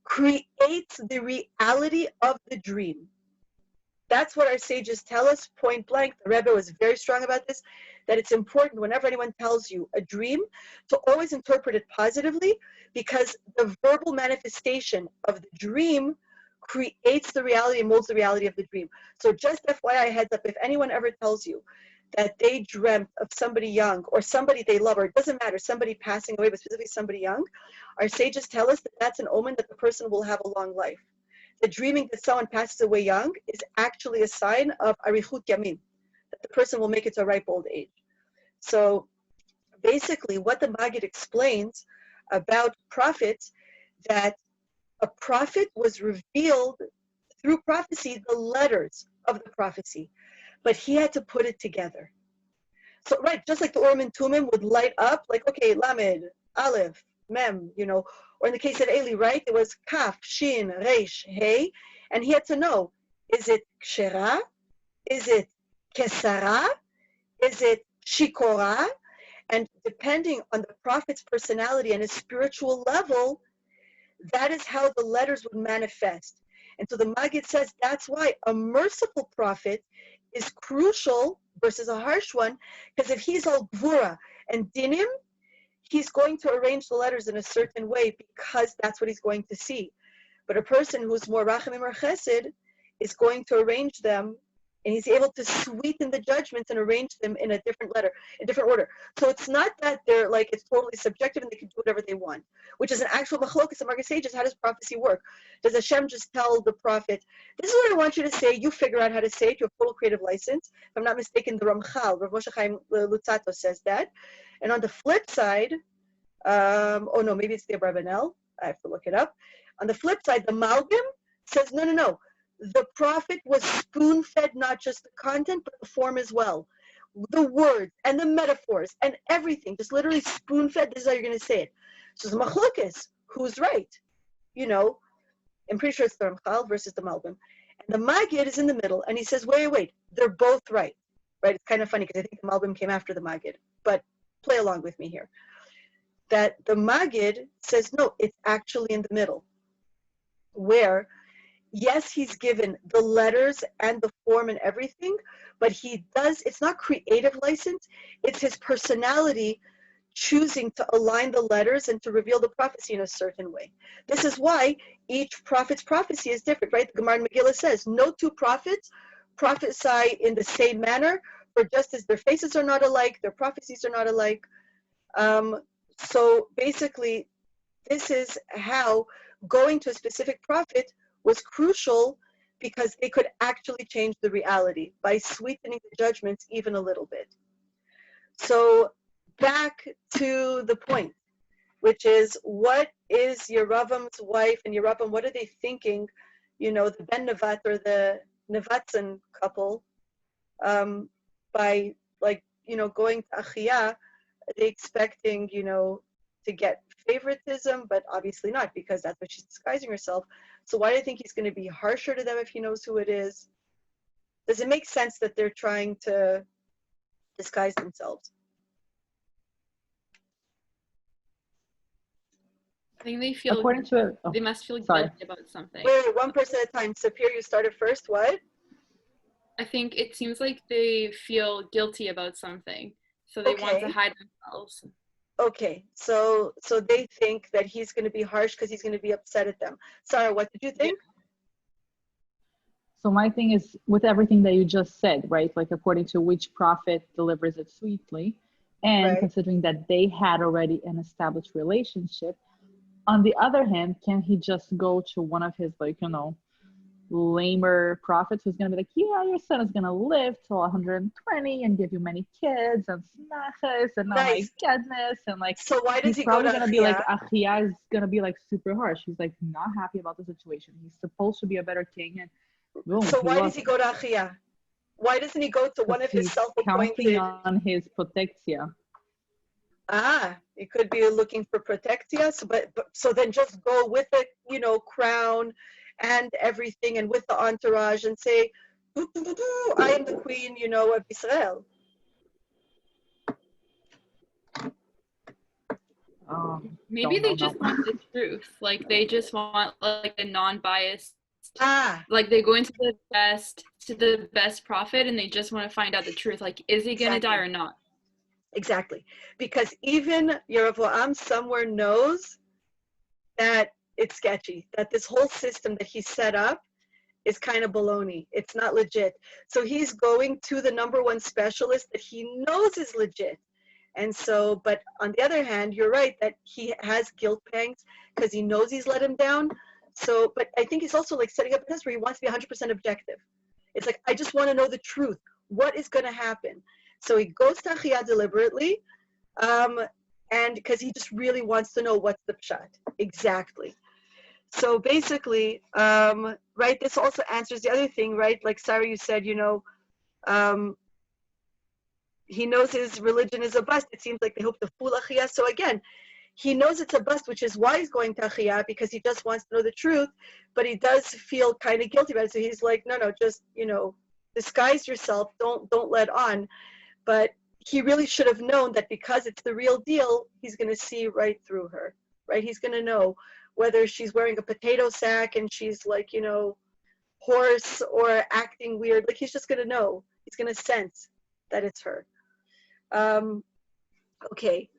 Speaker 1: creates the reality of the dream. That's what our sages tell us, point blank. The Rebbe was very strong about this, that it's important whenever anyone tells you a dream to always interpret it positively because the verbal manifestation of the dream creates the reality and molds the reality of the dream. So just FYI, heads up, if anyone ever tells you that they dreamt of somebody young or somebody they love, or it doesn't matter, somebody passing away, but specifically somebody young, our sages tell us that that's an omen that the person will have a long life. The dreaming that someone passes away young is actually a sign of arichut yamim, that the person will make it to a ripe old age. So basically what the Maggid explains about prophets, that a prophet was revealed through prophecy, the letters of the prophecy, but he had to put it together. So right, just like the Urim and Tumim would light up, like, okay, Lamed, Aleph, Mem, you know, or in the case of Eli, right, it was Kaf, Shin, Reish, Hey, and he had to know, is it Kshera? Is it Kesara? Is it Shikora? And depending on the prophet's personality and his spiritual level, that is how the letters would manifest. And so the Maggid says that's why a merciful prophet is crucial versus a harsh one, because if he's all Gvura and Dinim, he's going to arrange the letters in a certain way because that's what he's going to see. But a person who's more Rachamim or Chesed is going to arrange them, and he's able to sweeten the judgments and arrange them in a different letter, in different order. So it's not that they're like, it's totally subjective and they can do whatever they want, which is an actual machlokas among our sages. How does prophecy work? Does Hashem just tell the prophet, this is what I want you to say, you figure out how to say it, you have full creative license? If I'm not mistaken, the Ramchal, Rav Moshe Chaim Lutzato says that. And on the flip side, oh no, maybe it's the Abravanel, I have to look it up. On the flip side, the Malbim says, no. The prophet was spoon-fed not just the content, but the form as well. The words and the metaphors and everything, just literally spoon-fed, this is how you're going to say it. So the machlokes, who's right? You know, I'm pretty sure it's the Ramchal versus the Malbim. And the Maggid is in the middle, and he says, wait, they're both right. Right? It's kind of funny because I think the Malbim came after the Maggid, but play along with me here. That the Maggid says, no, it's actually in the middle, where, yes, he's given the letters and the form and everything, but it's not creative license, it's his personality choosing to align the letters and to reveal the prophecy in a certain way. This is why each prophet's prophecy is different, right? The Gemara in Megillah says, no two prophets prophesy in the same manner, for just as their faces are not alike, their prophecies are not alike. So basically, this is how going to a specific prophet was crucial, because they could actually change the reality by sweetening the judgments even a little bit. So back to the point, which is, what is Yeravam's wife and Yeravam, what are they thinking, the Ben Nevat or the Nevatzen couple, by going to Achia, are they expecting, to get favoritism? But obviously not, because that's what she's disguising herself. So why do you think he's going to be harsher to them if he knows who it is? Does it make sense that they're trying to disguise themselves?
Speaker 3: I think they feel,
Speaker 2: according to it,
Speaker 3: they must feel guilty about something.
Speaker 1: Wait, one person at a time. Sapir, you started first. What?
Speaker 3: I think it seems like they feel guilty about something, so they want to hide themselves.
Speaker 1: Okay, so they think that he's going to be harsh because he's going to be upset at them. Sarah, what did you think?
Speaker 2: So my thing is, with everything that you just said, right? Like, according to which prophet delivers it sweetly, and considering that they had already an established relationship, on the other hand, can he just go to one of his, lamer prophets who's going to be like, yeah, your son is going to live till 120 and give you many kids and snachas and oh my goodness, and
Speaker 1: so why does
Speaker 2: he's
Speaker 1: he
Speaker 2: probably
Speaker 1: go to
Speaker 2: going to be like, Achia is going to be super harsh. He's not happy about the situation. He's supposed to be a better king, and boom,
Speaker 1: so why does he go to Achia? Why doesn't he go to one of his self-appointed?
Speaker 2: Counting on his protectia.
Speaker 1: It could be looking for protectia. So then just go with the crown and everything, and with the entourage, and say, I am the queen, of Israel.
Speaker 3: Maybe they just want the truth. They just want a non-biased. They go into the best prophet, and they just want to find out the truth. Is he gonna die or not?
Speaker 1: Exactly, because even Yeravam somewhere knows that it's sketchy, that this whole system that he set up is kind of baloney. It's not legit. So he's going to the number one specialist that he knows is legit. And so, but on the other hand, you're right that he has guilt pangs because he knows he's let him down. So, but I think he's also setting up a test where he wants to be 100% objective. It's I just want to know the truth. What is going to happen? So he goes to Achia deliberately, and because he just really wants to know what's the pshat. Exactly. So basically, right, this also answers the other thing, right? Like Sarah, you said, he knows his religion is a bust. It seems like they hope to fool Achia. So again, he knows it's a bust, which is why he's going to Achia, because he just wants to know the truth, but he does feel kind of guilty about it. So he's like, no, just, disguise yourself. Don't let on. But he really should have known that because it's the real deal, he's going to see right through her, right? He's going to know whether she's wearing a potato sack and she's hoarse or acting weird. He's just going to know. He's going to sense that it's her. Okay.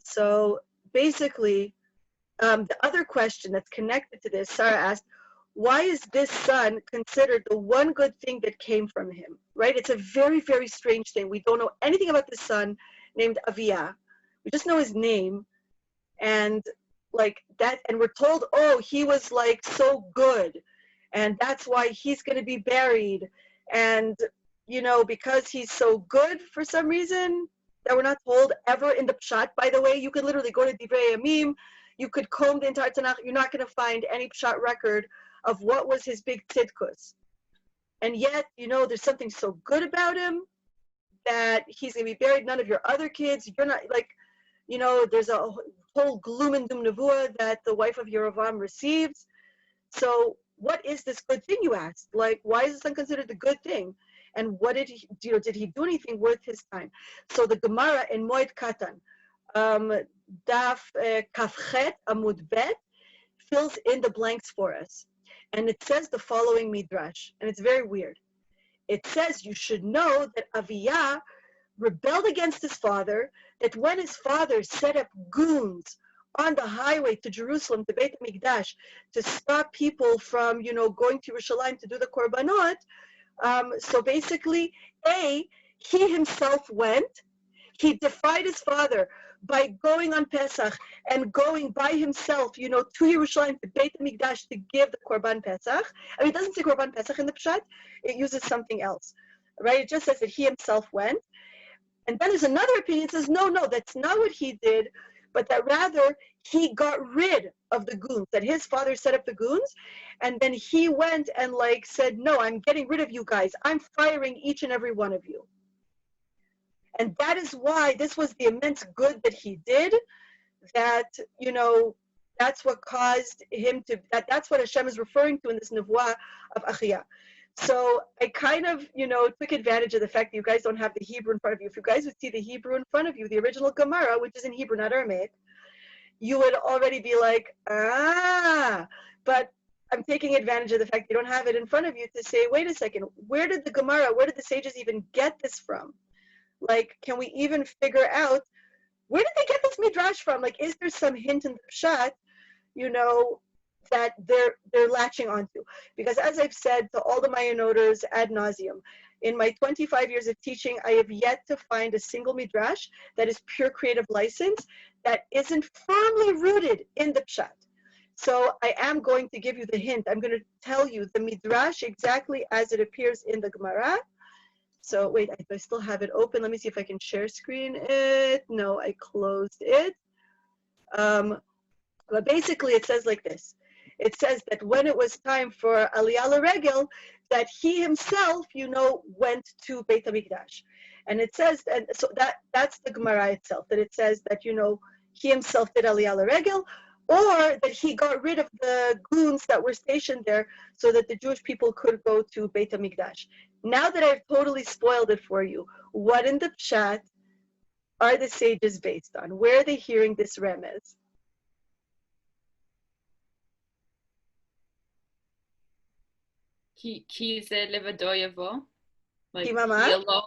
Speaker 1: So basically, the other question that's connected to this, Sarah asked, why is this son considered the one good thing that came from him, right? It's a very, very strange thing. We don't know anything about this son named Aviyah. We just know his name. And and we're told, he was so good. And that's why he's going to be buried. And, because he's so good for some reason that we're not told ever in the Pshat. By the way, you could literally go to Divrei Yamim. You could comb the entire Tanakh. You're not going to find any Pshat record of what was his big tzidkus. And yet, there's something so good about him that he's going to be buried. None of your other kids, you're not there's a whole gloom and doom nevuah that the wife of Yeravam receives. So what is this good thing, you asked? Like, why is the son considered a good thing? And what did he, did he do anything worth his time? So the Gemara in Moed Katan, Daf Kafchet Amud Bet, fills in the blanks for us. And it says the following midrash, and it's very weird. It says, you should know that Aviyah rebelled against his father, that when his father set up goons on the highway to Jerusalem, to Beit HaMikdash, to stop people from, going to Yerushalayim to do the korbanot, so basically, he himself went, he defied his father by going on Pesach and going by himself, to Yerushalayim, to Beit HaMikdash, to give the Korban Pesach. I mean, it doesn't say Korban Pesach in the Pshat, it uses something else, right? It just says that he himself went. And then there's another opinion that says, no, that's not what he did, but that rather he got rid of the goons, that his father set up the goons, and then he went and said, no, I'm getting rid of you guys. I'm firing each and every one of you. And that is why this was the immense good that he did, that, that's what caused him to, that's what Hashem is referring to in this Nevuah of Achiyah. So I kind of, took advantage of the fact that you guys don't have the Hebrew in front of you. If you guys would see the Hebrew in front of you, the original Gemara, which is in Hebrew, not Aramaic, you would already be like, but I'm taking advantage of the fact that you don't have it in front of you to say, wait a second, where did the sages even get this from? Can we even figure out, where did they get this midrash from? Is there some hint in the Pshat, that they're latching onto? Because as I've said to all the Mayanoters ad nauseum, in my 25 years of teaching, I have yet to find a single midrash that is pure creative license that isn't firmly rooted in the Pshat. So I am going to give you the hint. I'm going to tell you the midrash exactly as it appears in the Gemara. So wait, I still have it open. Let me see if I can share screen it. No, I closed it. But basically it says like this. It says that when it was time for Aliyah L'Regel, that he himself, went to Beit HaMikdash. And it says, and so that's the Gemara itself, that it says that, he himself did Aliyah L'Regel, or that he got rid of the goons that were stationed there so that the Jewish people could go to Beit HaMikdash. Now that I've totally spoiled it for you, what in the Pshat are the sages based on? Where are they hearing this remez?
Speaker 3: Ki ze levado yavo. He
Speaker 1: alone.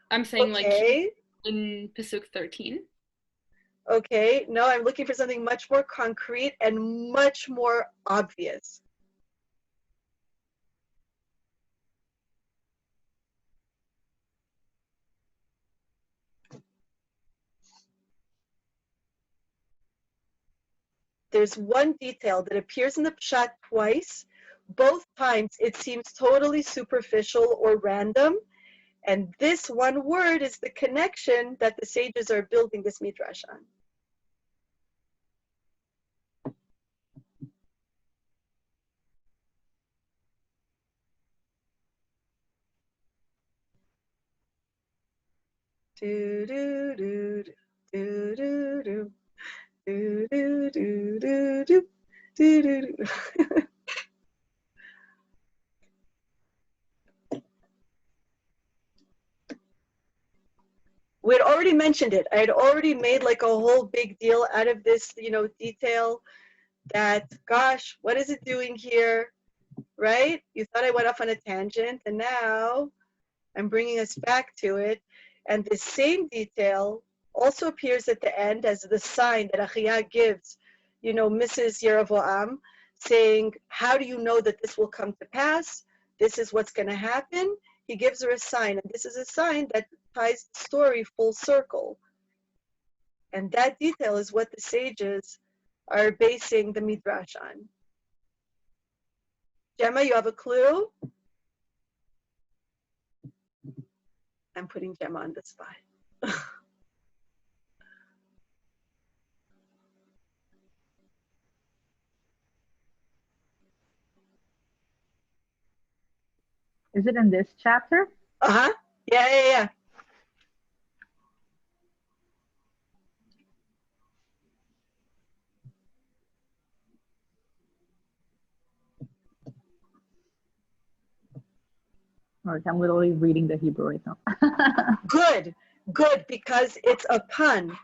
Speaker 3: I'm saying okay. In Pasuk 13.
Speaker 1: Okay, no, I'm looking for something much more concrete and much more obvious. There's one detail that appears in the Pshat twice. Both times it seems totally superficial or random. And this one word is the connection that the sages are building this midrash on. Do do do do do do do do do do do do do. We had already mentioned it. I had already made a whole big deal out of this, detail that, gosh, what is it doing here, right? You thought I went off on a tangent, and now I'm bringing us back to it. And the same detail also appears at the end as the sign that Achiyah gives, Mrs. Yeravam, saying, how do you know that this will come to pass? This is what's going to happen. He gives her a sign, and this is a sign that ties the story full circle. And that detail is what the sages are basing the midrash on. Gemma, you have a clue? I'm putting Gemma on the spot.
Speaker 2: Is it in this chapter?
Speaker 1: Uh-huh. Yeah.
Speaker 2: Like I'm literally reading the Hebrew right now.
Speaker 1: Good, because it's a pun.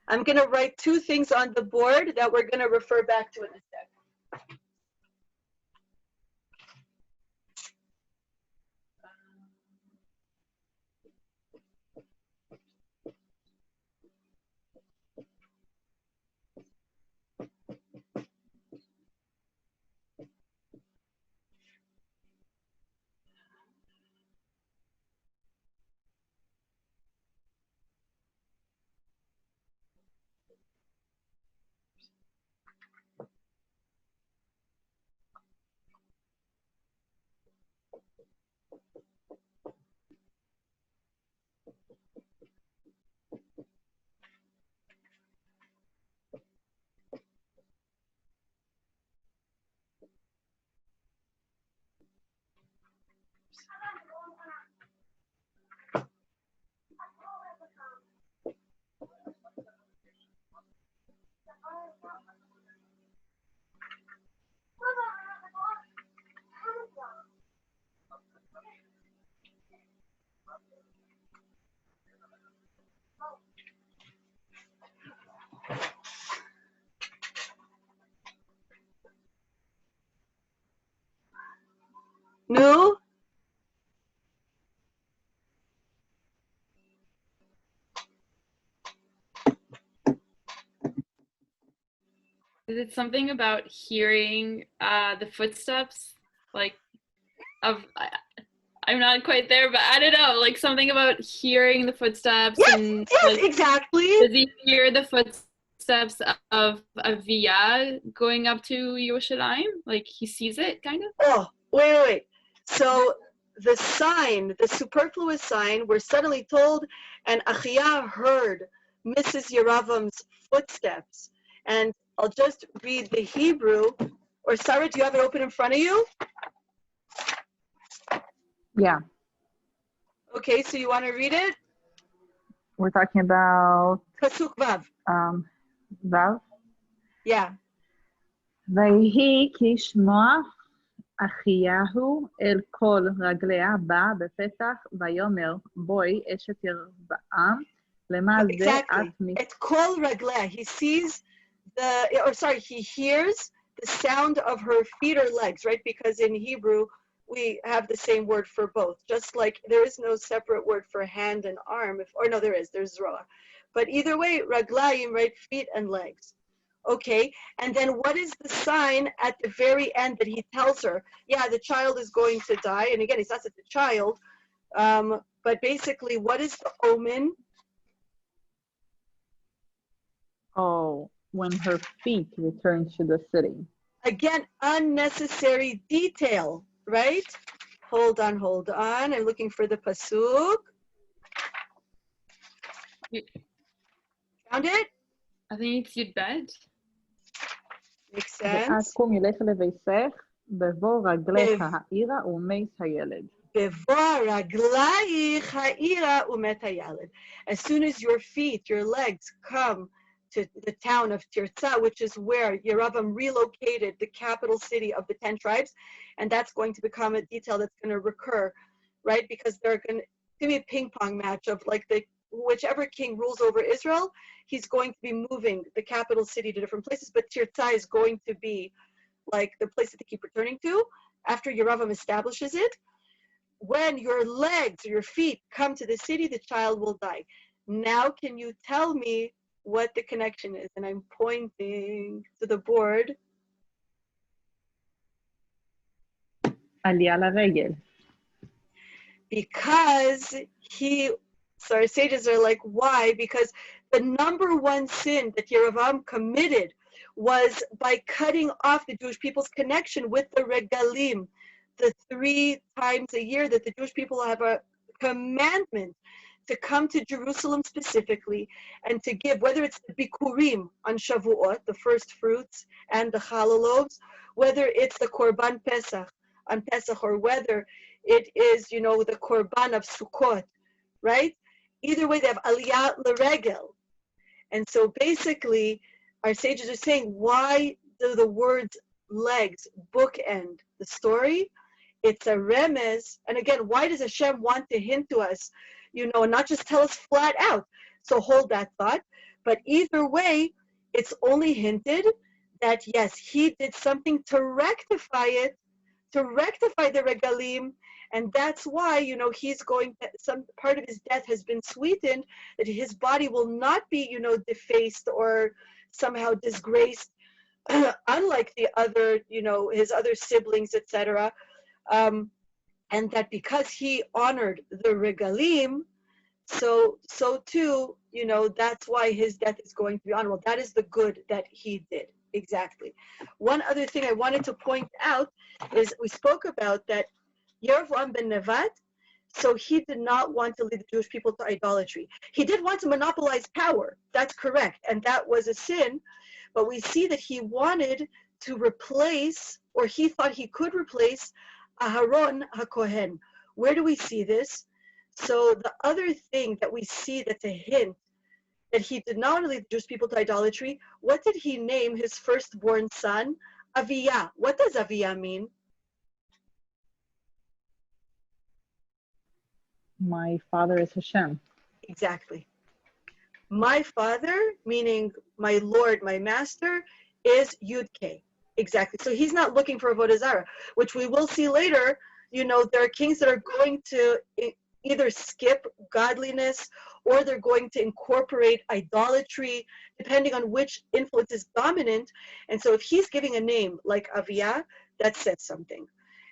Speaker 1: I'm going to write two things on the board that we're going to refer back to in a sec. No?
Speaker 3: Is it something about hearing the footsteps, like of? I'm not quite there, but I don't know, like something about hearing the footsteps.
Speaker 1: Yes,
Speaker 3: and
Speaker 1: yes,
Speaker 3: like,
Speaker 1: exactly.
Speaker 3: Does he hear the footsteps of Avia going up to Yerushalayim? Like he sees it, kind of.
Speaker 1: Oh, wait. So the sign, the superfluous sign, we're suddenly told, and Achia heard Mrs. Yeravam's footsteps. And I'll just read the Hebrew. Or Sarah, do you have it open in front of you?
Speaker 2: Yeah.
Speaker 1: Okay, so you want to read it?
Speaker 2: We're talking about
Speaker 1: Pasuk Vav.
Speaker 2: Vav.
Speaker 1: Yeah.
Speaker 2: ויהי כשמוע אחיהו אל כל רגליה בא בפתח ויאמר בואי אשת ירבעם למה זה את
Speaker 1: It's kol ragleh. He sees he hears the sound of her feet or legs, right? Because in Hebrew, we have the same word for both. Just like there is no separate word for hand and arm, there's zroa. But either way, raglayim, right? Feet and legs. Okay, and then what is the sign at the very end that he tells her? Yeah, the child is going to die. And again, he says it's a child. But basically, what is the omen?
Speaker 2: Oh, when her feet return to the city.
Speaker 1: Again, unnecessary detail, right? Hold on. I'm looking for the pasuk.
Speaker 3: Found it? I think it's Yud-Bet.
Speaker 1: Makes sense.
Speaker 2: ואת קום ילך לביתך, בבוא רגליך העירה ומת הילד.
Speaker 1: As soon as your feet, your legs come to the town of Tirza, which is where Yeravam relocated the capital city of the 10 tribes, and that's going to become a detail that's going to recur, right? Because they're going to be a ping pong match of like whichever king rules over Israel, he's going to be moving the capital city to different places, but Tirza is going to be like the place that they keep returning to after Yeravam establishes it. When your legs or your feet come to the city, the child will die. Now, can you tell me what the connection is? And I'm pointing to the board.
Speaker 2: עלייה לרגל.
Speaker 1: Because so our sages are like, why? Because the number one sin that Yeravam committed was by cutting off the Jewish people's connection with the regalim, the 3 times a year that the Jewish people have a commandment to come to Jerusalem specifically and to give, whether it's the bikurim on Shavuot, the first fruits, and the challah loaves, whether it's the korban Pesach on Pesach, or whether it is, the korban of Sukkot, right? Either way, they have aliyah l'regel. And so basically, our sages are saying, why do the words legs bookend the story? it's a remez. And again, why does Hashem want to hint to us, and not just tell us flat out? So hold that thought. But either way, it's only hinted that yes, he did something to rectify it, to rectify the regalim, and that's why, he's going to, some part of his death has been sweetened, that his body will not be, defaced or somehow disgraced, unlike the other, his other siblings, etc. And that because he honored the regalim, so too, that's why his death is going to be honorable. That is the good that he did. Exactly. One other thing I wanted to point out is we spoke about that Yeravam ben Nevat, so he did not want to lead the Jewish people to idolatry. He did want to monopolize power. That's correct. And that was a sin. But we see that he wanted to replace, or he thought he could replace, Aharon HaKohen. Where do we see this? So the other thing that we see that's a hint that he did not lead the Jewish people to idolatry, what did he name his firstborn son? Aviyah. What does Aviyah mean?
Speaker 2: My father is Hashem.
Speaker 1: Exactly. My father, meaning my Lord, my master, is Yud-K. Exactly. So he's not looking for Avodah Zarah, which we will see later. There are kings that are going to either skip godliness or they're going to incorporate idolatry, depending on which influence is dominant. And so if he's giving a name like Aviyah, that says something.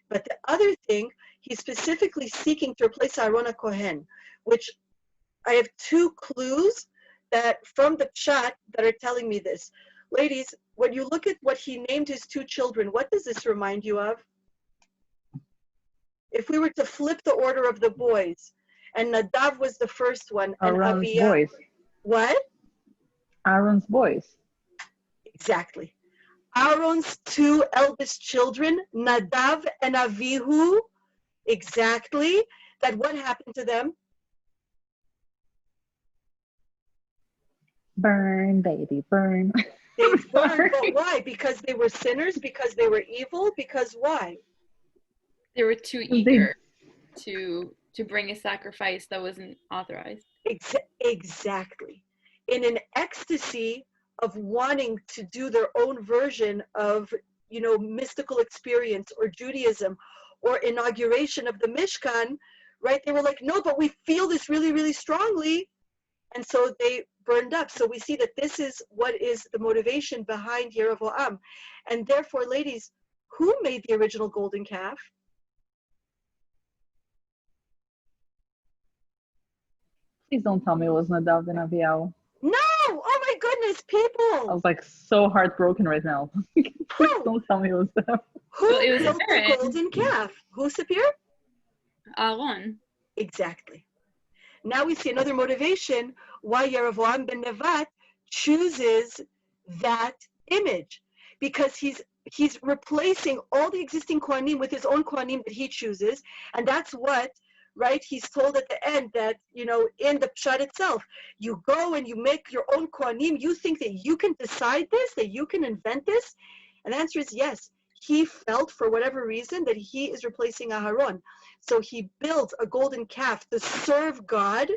Speaker 1: But the other thing, he's specifically seeking to replace Aaron HaKohen, which I have two clues that from the pshat that are telling me this. Ladies, when you look at what he named his two children, what does this remind you of? If we were to flip the order of the boys, and Nadav was the first one, and
Speaker 2: Aaron's
Speaker 1: Aviyah.
Speaker 2: boys.
Speaker 1: What?
Speaker 2: Aaron's boys.
Speaker 1: Exactly. Aaron's two eldest children, Nadav and Avihu. Exactly. That what happened to them?
Speaker 2: Burn, baby, burn.
Speaker 1: They burned, but why? Because they were sinners? Because they were evil? Because why?
Speaker 3: They were too eager to bring a sacrifice that wasn't authorized.
Speaker 1: Exactly. In an ecstasy of wanting to do their own version of, mystical experience or Judaism or inauguration of the Mishkan, right? They were like, no, but we feel this really, really strongly. And so they burned up. So we see that this is what is the motivation behind Yeravam. And therefore, ladies, who made the original golden calf?
Speaker 2: Please don't tell me it was Nadav and Aviel.
Speaker 1: No! Oh my goodness, people!
Speaker 2: I was like so heartbroken right now. Please don't tell me it was them.
Speaker 1: Who built the golden calf? Who, Sapir?
Speaker 3: Aaron.
Speaker 1: Exactly. Now we see another motivation why Yeravam ben Nevat chooses that image, because he's replacing all the existing Kohanim with his own Kohanim that he chooses, and that's what, right, he's told at the end that, in the Pshat itself, you go and you make your own Kohanim, you think that you can decide this, that you can invent this? And the answer is yes. He felt, for whatever reason, that he is replacing Aharon. So he builds a golden calf to serve God.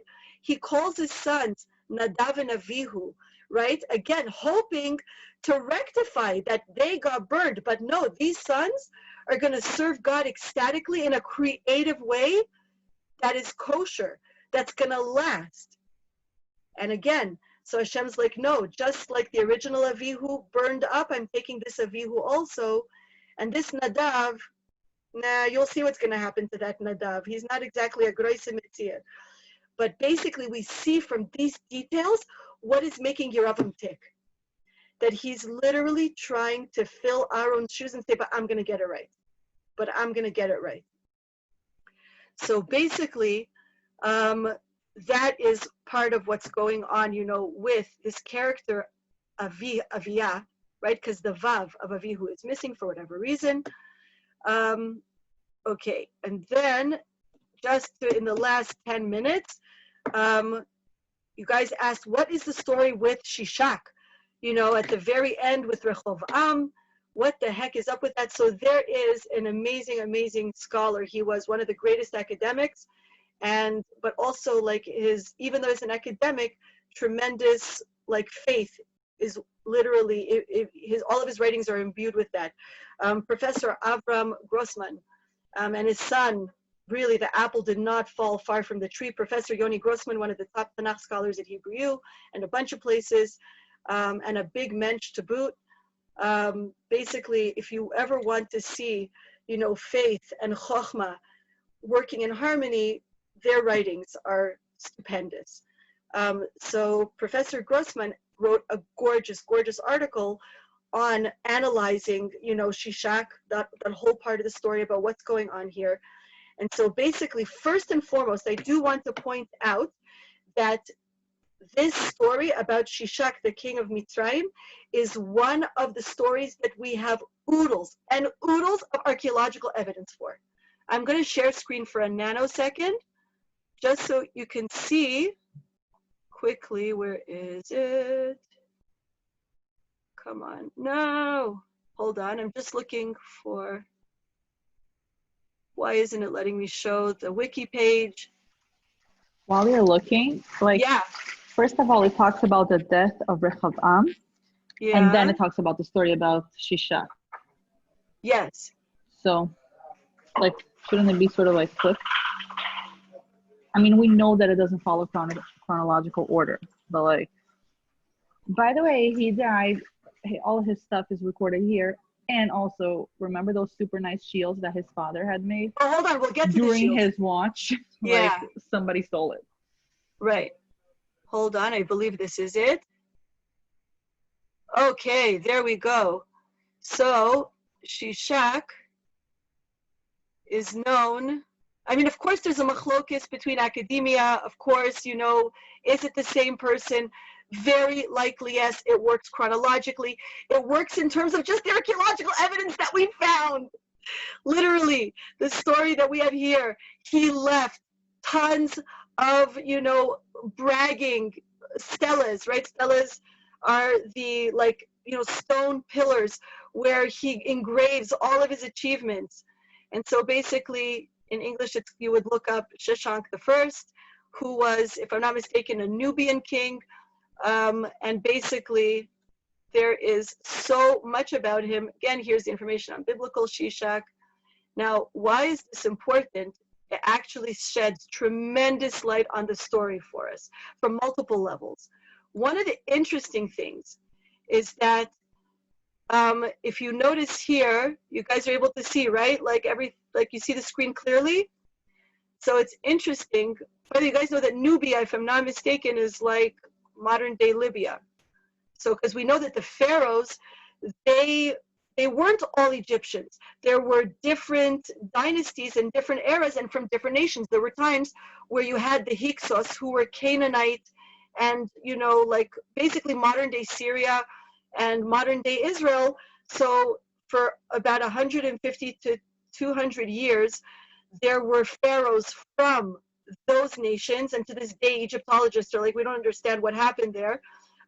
Speaker 1: He calls his sons Nadav and Avihu, right? Again, hoping to rectify that they got burned. But no, these sons are going to serve God ecstatically in a creative way that is kosher, that's going to last. And again, so Hashem's like, no, just like the original Avihu burned up, I'm taking this Avihu also. And this Nadav, you'll see what's going to happen to that Nadav. He's not exactly a Groise Mitzir. But basically, we see from these details what is making Yeravam tick. That he's literally trying to fill Aaron's shoes and say, but I'm going to get it right. But I'm going to get it right. So basically, that is part of what's going on, with this character, Aviyah, right? Because the Vav of Avihu is missing for whatever reason. Okay, and then in the last 10 minutes, you guys asked, what is the story with Shishak? At the very end with Rehovam, what the heck is up with that? So there is an amazing, amazing scholar. He was one of the greatest academics, but also like even though he's an academic, tremendous like faith is literally, all of his writings are imbued with that. Professor Avram Grossman and his son, really the apple did not fall far from the tree. Professor Yoni Grossman, one of the top Tanakh scholars at Hebrew U and a bunch of places, and a big mensch to boot. Basically, if you ever want to see, faith and chokhmah working in harmony, their writings are stupendous. So Professor Grossman wrote a gorgeous, gorgeous article on analyzing, Shishak, that whole part of the story about what's going on here. And so basically, first and foremost, I do want to point out that this story about Shishak, the king of Mitzrayim, is one of the stories that we have oodles and oodles of archaeological evidence for. I'm going to share screen for a nanosecond, just so you can see quickly. Where is it? Come on. No. Hold on. I'm just looking for... Why isn't it letting me show the wiki page?
Speaker 2: While you're looking,
Speaker 1: yeah.
Speaker 2: First of all, it talks about the death of Rehavam, and then it talks about the story about Shishak.
Speaker 1: Yes.
Speaker 2: So, shouldn't it be sort of flipped? I mean, we know that it doesn't follow chronological order, but by the way, he died. All of his stuff is recorded here. And also, remember those super nice shields that his father had made?
Speaker 1: Oh, hold on, we'll get to
Speaker 2: during his watch.
Speaker 1: Yeah.
Speaker 2: Somebody stole it.
Speaker 1: Right. Hold on, I believe this is it. Okay, there we go. So, Shishak is known. I mean, of course, there's a machlokis between academia. Of course, is it the same person? Very likely, yes. It works chronologically. It works in terms of just the archaeological evidence that we found. Literally, the story that we have here, he left tons of, bragging stelas, right? Stelas are the, stone pillars where he engraves all of his achievements. And so basically, in English, you would look up Shishak I, who was, if I'm not mistaken, a Nubian king. And basically, there is so much about him. Again, here's the information on biblical Shishak. Now, why is this important? It actually sheds tremendous light on the story for us from multiple levels. One of the interesting things is that if you notice here, you guys are able to see, right? You see the screen clearly. So it's interesting. Whether you guys know that Nubia, if I'm not mistaken, is like modern day Libya. So because we know that the pharaohs, they weren't all Egyptians. There were different dynasties and different eras and from different nations. There were times where you had the Hyksos, who were Canaanite and, basically modern day Syria and modern day Israel. So for about 150 to 200 years, there were pharaohs from those nations. And to this day, Egyptologists are like, we don't understand what happened there.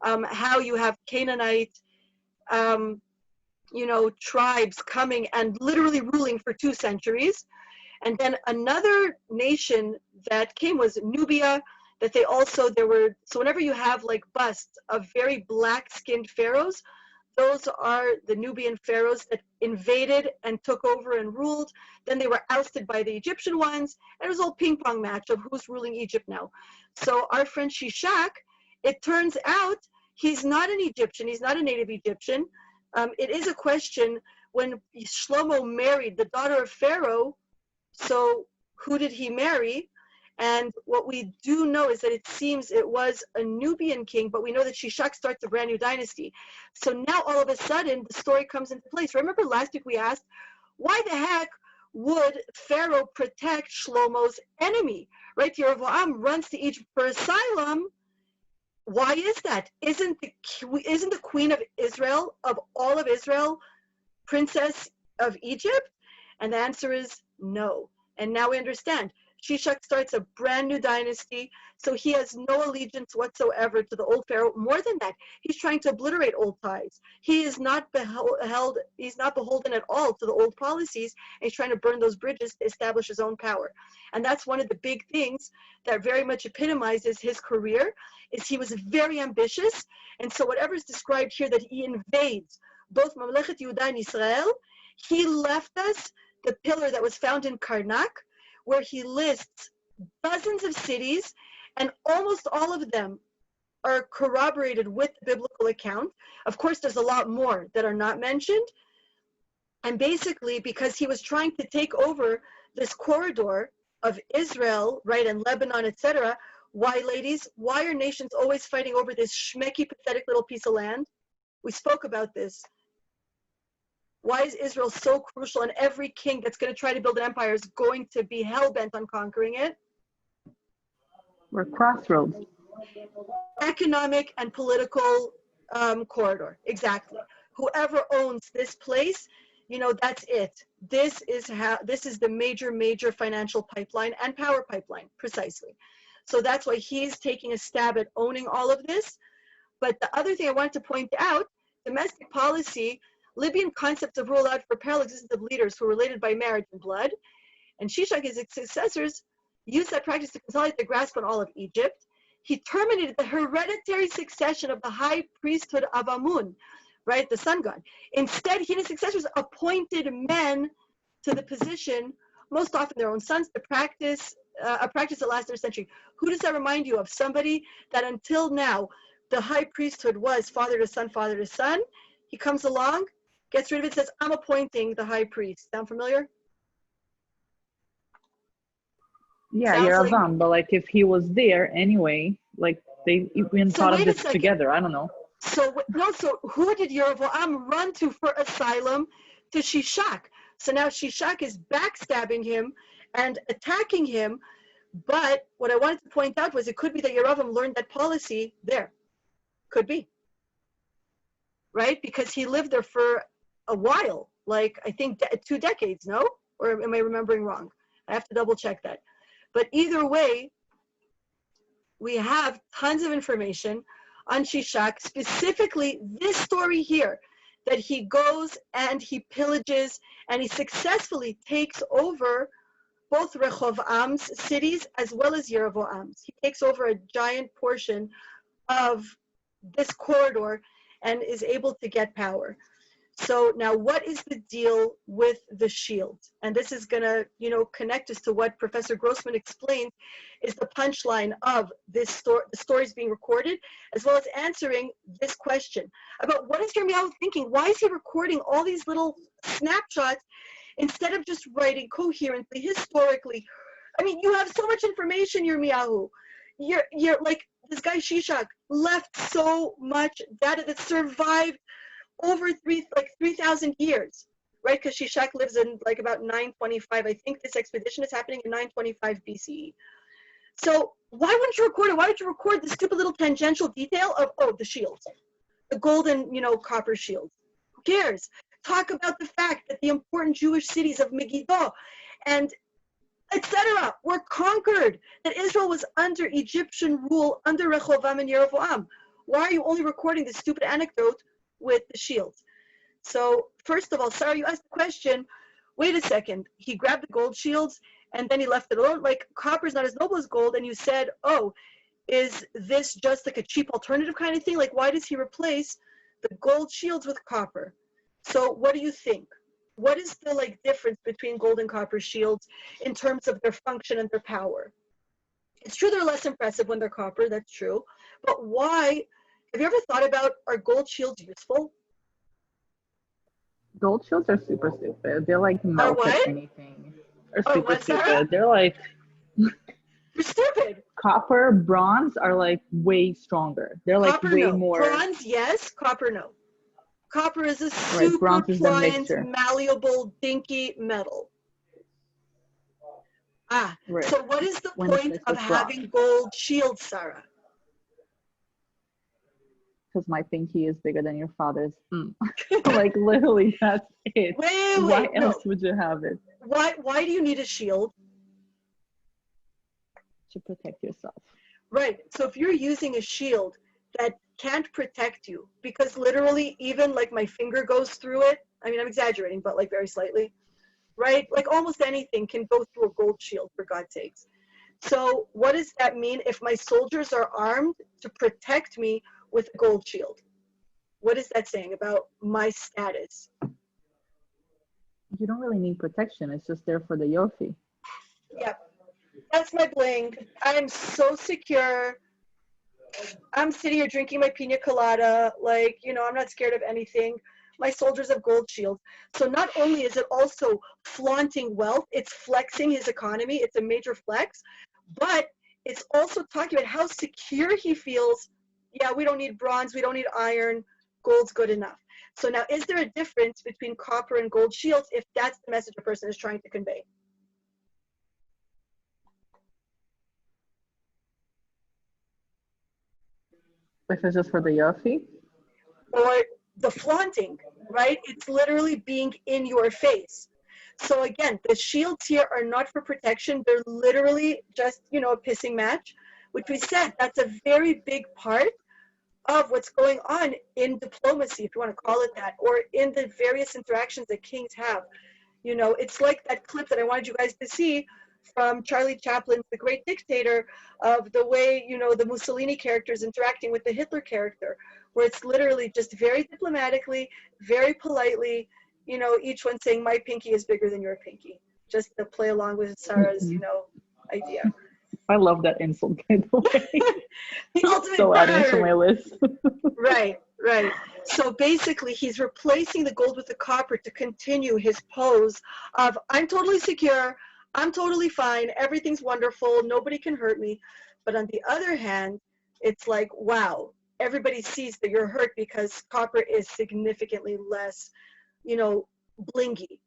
Speaker 1: How you have Canaanite, tribes coming and literally ruling for 2 centuries. And then another nation that came was Nubia, that so whenever you have busts of very black-skinned pharaohs, those are the Nubian pharaohs that invaded and took over and ruled. Then they were ousted by the Egyptian ones, and it was all ping pong match of who's ruling Egypt now. So our friend Shishak, it turns out he's not an Egyptian, he's not a native Egyptian. It is a question, when Shlomo married the daughter of Pharaoh, so who did he marry? And what we do know is that it seems it was a Nubian king, but we know that Shishak starts a brand new dynasty. So now all of a sudden, the story comes into place. Remember last week we asked, why the heck would Pharaoh protect Shlomo's enemy? Right? Yeravam runs to Egypt for asylum. Why is that? Isn't the queen of Israel, of all of Israel, princess of Egypt? And the answer is no. And now we understand. Shishak starts a brand new dynasty, so he has no allegiance whatsoever to the old pharaoh. More than that, he's trying to obliterate old ties. He is not he's not beholden at all to the old policies, and he's trying to burn those bridges to establish his own power. And that's one of the big things that very much epitomizes his career, is he was very ambitious, and so whatever is described here that he invades both Mamlechet Yehuda and Israel, he left us the pillar that was found in Karnak, where he lists dozens of cities, and almost all of them are corroborated with the biblical account. Of course, there's a lot more that are not mentioned. And basically, because he was trying to take over this corridor of Israel, right, and Lebanon, etc., why, ladies? Why are nations always fighting over this shmecky, pathetic little piece of land? We spoke about this. Why is Israel so crucial, and every king that's going to try to build an empire is going to be hell-bent on conquering it?
Speaker 2: We're crossroads.
Speaker 1: Economic and political corridor, exactly. Whoever owns this place, you know, that's it. This is the major financial pipeline and power pipeline, precisely. So that's why he's taking a stab at owning all of this. But the other thing I wanted to point out, domestic policy, Libyan concepts of rule out for parallel existence of leaders who are related by marriage and blood, and Shishak, his successors, used that practice to consolidate the grasp on all of Egypt. He terminated the hereditary succession of the high priesthood of Amun, right, the sun god. Instead, he and his successors appointed men to the position, most often their own sons, to practice a practice that lasted a century. Who does that remind you of? Somebody that until now, the high priesthood was father to son, father to son. He comes along, gets rid of it, says, I'm appointing the high priest. Sound familiar?
Speaker 2: Yeah, Yeravam, but like if he was there anyway, like they even thought of this together. I don't know.
Speaker 1: So who did Yeravam run to for asylum? To Shishak. So now Shishak is backstabbing him and attacking him. But what I wanted to point out was it could be that Yeravam learned that policy there. Could be. Right? Because he lived there for a while, like I think 2 decades, no? Or am I remembering wrong? I have to double check that. But either way, we have tons of information on Shishak, specifically this story here, that he goes and he pillages and he successfully takes over both Rehovam's cities as well as Yerovoam's. He takes over a giant portion of this corridor and is able to get power. So now what is the deal with the shield? And this is gonna, connect us to what Professor Grossman explained is the punchline of this story, the stories being recorded, as well as answering this question about what is Yirmiyahu thinking? Why is he recording all these little snapshots instead of just writing coherently, historically? I mean, you have so much information, Yirmiyahu. You're like, this guy Shishak left so much data that survived over 3,000 years, right? Because Shishak lives in like about 925. I think this expedition is happening in 925 BCE. So why wouldn't you record it? Why would you record the stupid little tangential detail of the shields, the golden, copper shields? Who cares? Talk about the fact that the important Jewish cities of Megiddo and etc. were conquered, that Israel was under Egyptian rule under Rehovam and Yerovam. Why are you only recording this stupid anecdote with the shields? So first of all, Sarah, you asked the question, wait a second, he grabbed the gold shields and then he left it alone, like copper is not as noble as gold, and you said, oh, is this just like a cheap alternative kind of thing? Like, why does he replace the gold shields with copper? So what do you think? What is the difference between gold and copper shields in terms of their function and their power? It's true they're less impressive when they're copper, that's true, but why? Have you ever thought about, are gold shields useful?
Speaker 2: Gold shields are super stupid. They're like melt at anything. They're super stupid. They're like
Speaker 1: you're stupid.
Speaker 2: Copper, bronze are like way stronger. They're like
Speaker 1: copper,
Speaker 2: way
Speaker 1: no.
Speaker 2: more.
Speaker 1: Bronze, yes. Copper, no. Copper is a super pliant, malleable, dinky metal. Right. So what is the point of having gold shields, Sarah?
Speaker 2: Because my pinky is bigger than your father's. Like literally, that's it. Why else would you have it?
Speaker 1: Why do you need a shield?
Speaker 2: to protect yourself.
Speaker 1: Right. So if you're using a shield that can't protect you, because literally even like my finger goes through it, I mean, I'm exaggerating, but like very slightly, right? Like almost anything can go through a gold shield, for God's sakes. So what does that mean if my soldiers are armed to protect me with a gold shield? What is that saying about my status?
Speaker 2: You don't really need protection. It's just there for the Yofi.
Speaker 1: Yep. That's my bling. I'm so secure. I'm sitting here drinking my pina colada. Like, you know, I'm not scared of anything. My soldiers have gold shields. So not only is it also flaunting wealth, it's flexing his economy. It's a major flex. But it's also talking about how secure he feels. Yeah, we don't need bronze. We don't need iron. Gold's good enough. So now, is there a difference between copper and gold shields if that's the message a person is trying to convey?
Speaker 2: If it's just for the Yofi?
Speaker 1: Or the flaunting, right? It's literally being in your face. So again, the shields here are not for protection. They're literally just, you know, a pissing match, which we said that's a very big part of what's going on in diplomacy, if you want to call it that, or in the various interactions that kings have. You know, it's like that clip that I wanted you guys to see from Charlie Chaplin's The Great Dictator, of the way, you know, the Mussolini character is interacting with the Hitler character, where it's literally just very diplomatically, very politely, you know, each one saying, my pinky is bigger than your pinky, just to play along with Sarah's, you know, idea.
Speaker 2: I love that insult, by the way.
Speaker 1: The ultimate
Speaker 2: so adding to my list.
Speaker 1: Right, right. So basically, he's replacing the gold with the copper to continue his pose of, I'm totally secure, I'm totally fine, everything's wonderful, nobody can hurt me. But on the other hand, it's like, wow, everybody sees that you're hurt because copper is significantly less, you know, blingy.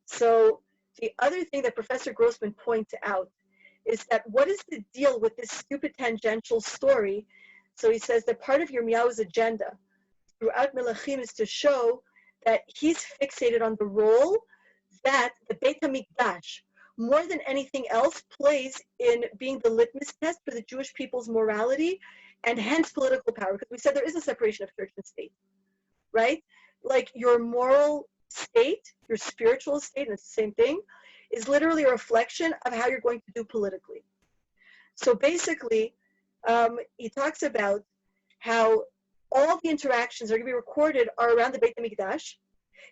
Speaker 1: So the other thing that Professor Grossman points out is that what is the deal with this stupid tangential story? So he says that part of Yirmiyahu's agenda throughout Melachim is to show that he's fixated on the role that the Beit HaMikdash, more than anything else, plays in being the litmus test for the Jewish people's morality and hence political power. Because we said there is a separation of church and state, right? Like your moral state, your spiritual state, and it's the same thing, is literally a reflection of how you're going to do politically. So basically, he talks about how all the interactions that are going to be recorded are around the Beit HaMikdash.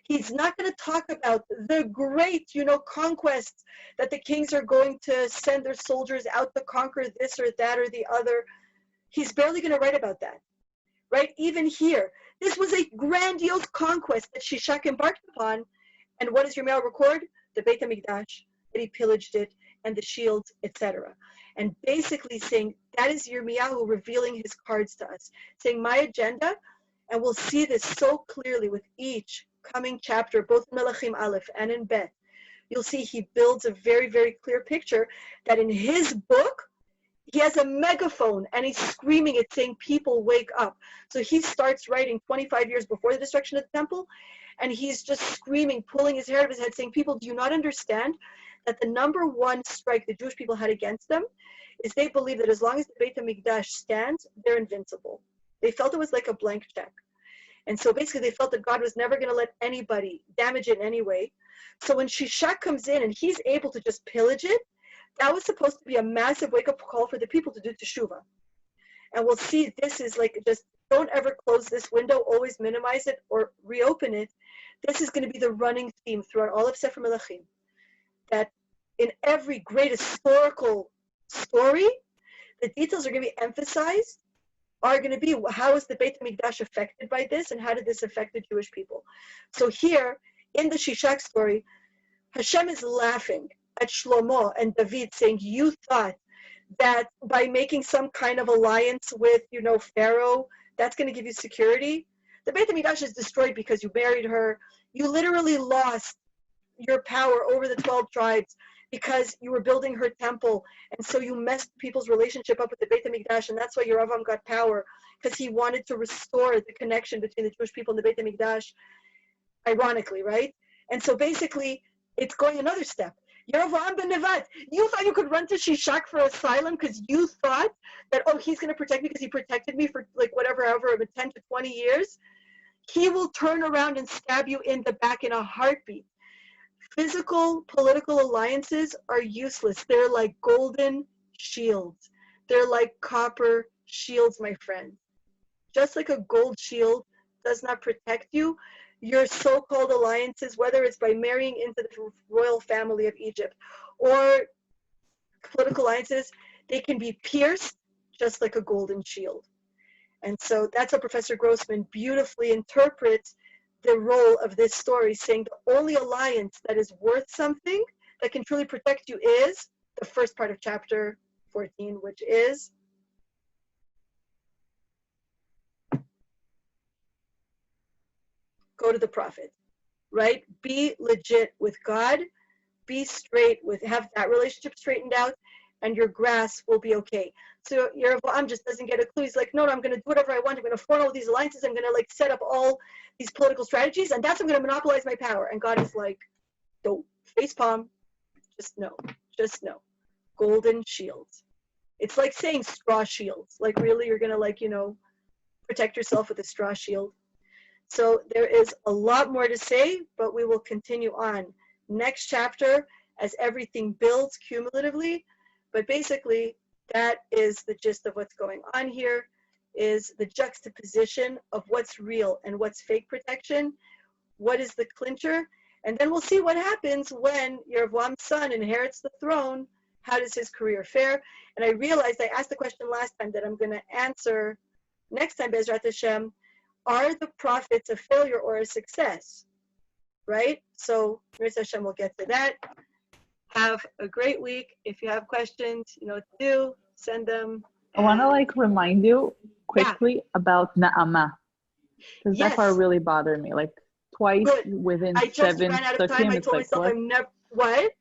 Speaker 1: He's not going to talk about the great, you know, conquests that the kings are going to send their soldiers out to conquer this or that or the other. He's barely going to write about that, right? Even here, this was a grandiose conquest that Shishak embarked upon. And what does Yirmiyahu record? The Beit HaMikdash, that he pillaged it, and the shields, etc. And basically saying that is Yirmiyahu revealing his cards to us, saying my agenda, and we'll see this so clearly with each coming chapter, both in Melachim Aleph and in Bet. You'll see he builds a very, very clear picture that in his book, he has a megaphone and he's screaming it, saying, people wake up. So he starts writing 25 years before the destruction of the temple, and he's just screaming, pulling his hair out of his head, saying, people, do you not understand that the number one strike the Jewish people had against them is they believe that as long as the Beit HaMikdash stands, they're invincible. They felt it was like a blank check. And so basically they felt that God was never going to let anybody damage it in any way. So when Shishak comes in and he's able to just pillage it, that was supposed to be a massive wake-up call for the people to do teshuvah. And we'll see this is like, just don't ever close this window, always minimize it or reopen it. This is going to be the running theme throughout all of Sefer Melachim. That in every great historical story, the details are going to be emphasized, are going to be how is the Beit HaMikdash affected by this and how did this affect the Jewish people. So here, in the Shishak story, Hashem is laughing at Shlomo and David, saying, you thought that by making some kind of alliance with, you know, Pharaoh, that's going to give you security. The Beit HaMikdash is destroyed because you married her. You literally lost your power over the 12 tribes because you were building her temple, and so you messed people's relationship up with the Beit HaMikdash, and that's why Yeravam got power, because he wanted to restore the connection between the Jewish people and the Beit HaMikdash, ironically, right? And so basically, it's going another step. Yeravam ben Nevat, you thought you could run to Shishak for asylum because you thought that, oh, he's going to protect me because he protected me for like whatever, however, 10 to 20 years. He will turn around and stab you in the back in a heartbeat. Physical political alliances are useless. They're like golden shields. They're like copper shields, my friend. Just like a gold shield does not protect you, your so-called alliances, whether it's by marrying into the royal family of Egypt or political alliances, they can be pierced just like a golden shield. And so that's how Professor Grossman beautifully interprets the role of this story, saying the only alliance that is worth something, that can truly protect you, is the first part of chapter 14, which is go to the prophet, right? Be legit with God, be straight with, have that relationship straightened out, and your grass will be okay. So Yeravam just doesn't get a clue. He's like, no, I'm going to do whatever I want. I'm going to form all these alliances. I'm going to like set up all these political strategies, and that's how I'm going to monopolize my power. And God is like, don't face palm. Just no. Golden shields. It's like saying straw shields. Like really, you're going to like, protect yourself with a straw shield. So there is a lot more to say, but we will continue on next chapter as everything builds cumulatively. But basically, that is the gist of what's going on here, is the juxtaposition of what's real and what's fake protection. What is the clincher? And then we'll see what happens when Yeravam's son inherits the throne. How does his career fare? And I realized I asked the question last time that I'm going to answer next time, Bezrat Hashem. Are the prophets a failure or a success? Right? So, Bezrat Hashem, we'll get to that. Have a great week. If you have questions, you know what to do. Send them.
Speaker 2: I want to remind you quickly about Na'ama, because that part really bothered me. Like twice within 7
Speaker 1: I just ran out of time. I told myself I'm never. What?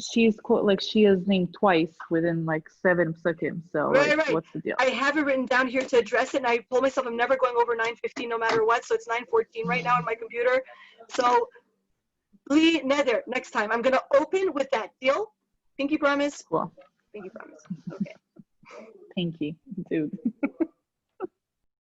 Speaker 2: She's she is named twice within 7 psukim. So what's the deal?
Speaker 1: I have it written down here to address it, and I told myself I'm never going over 9:15 no matter what. So it's 9:14 right now on my computer. So. Bli Nether, next time. I'm going to open with that. Deal? Pinky promise?
Speaker 2: Cool.
Speaker 1: Pinky promise. Okay.
Speaker 2: Pinky, dude.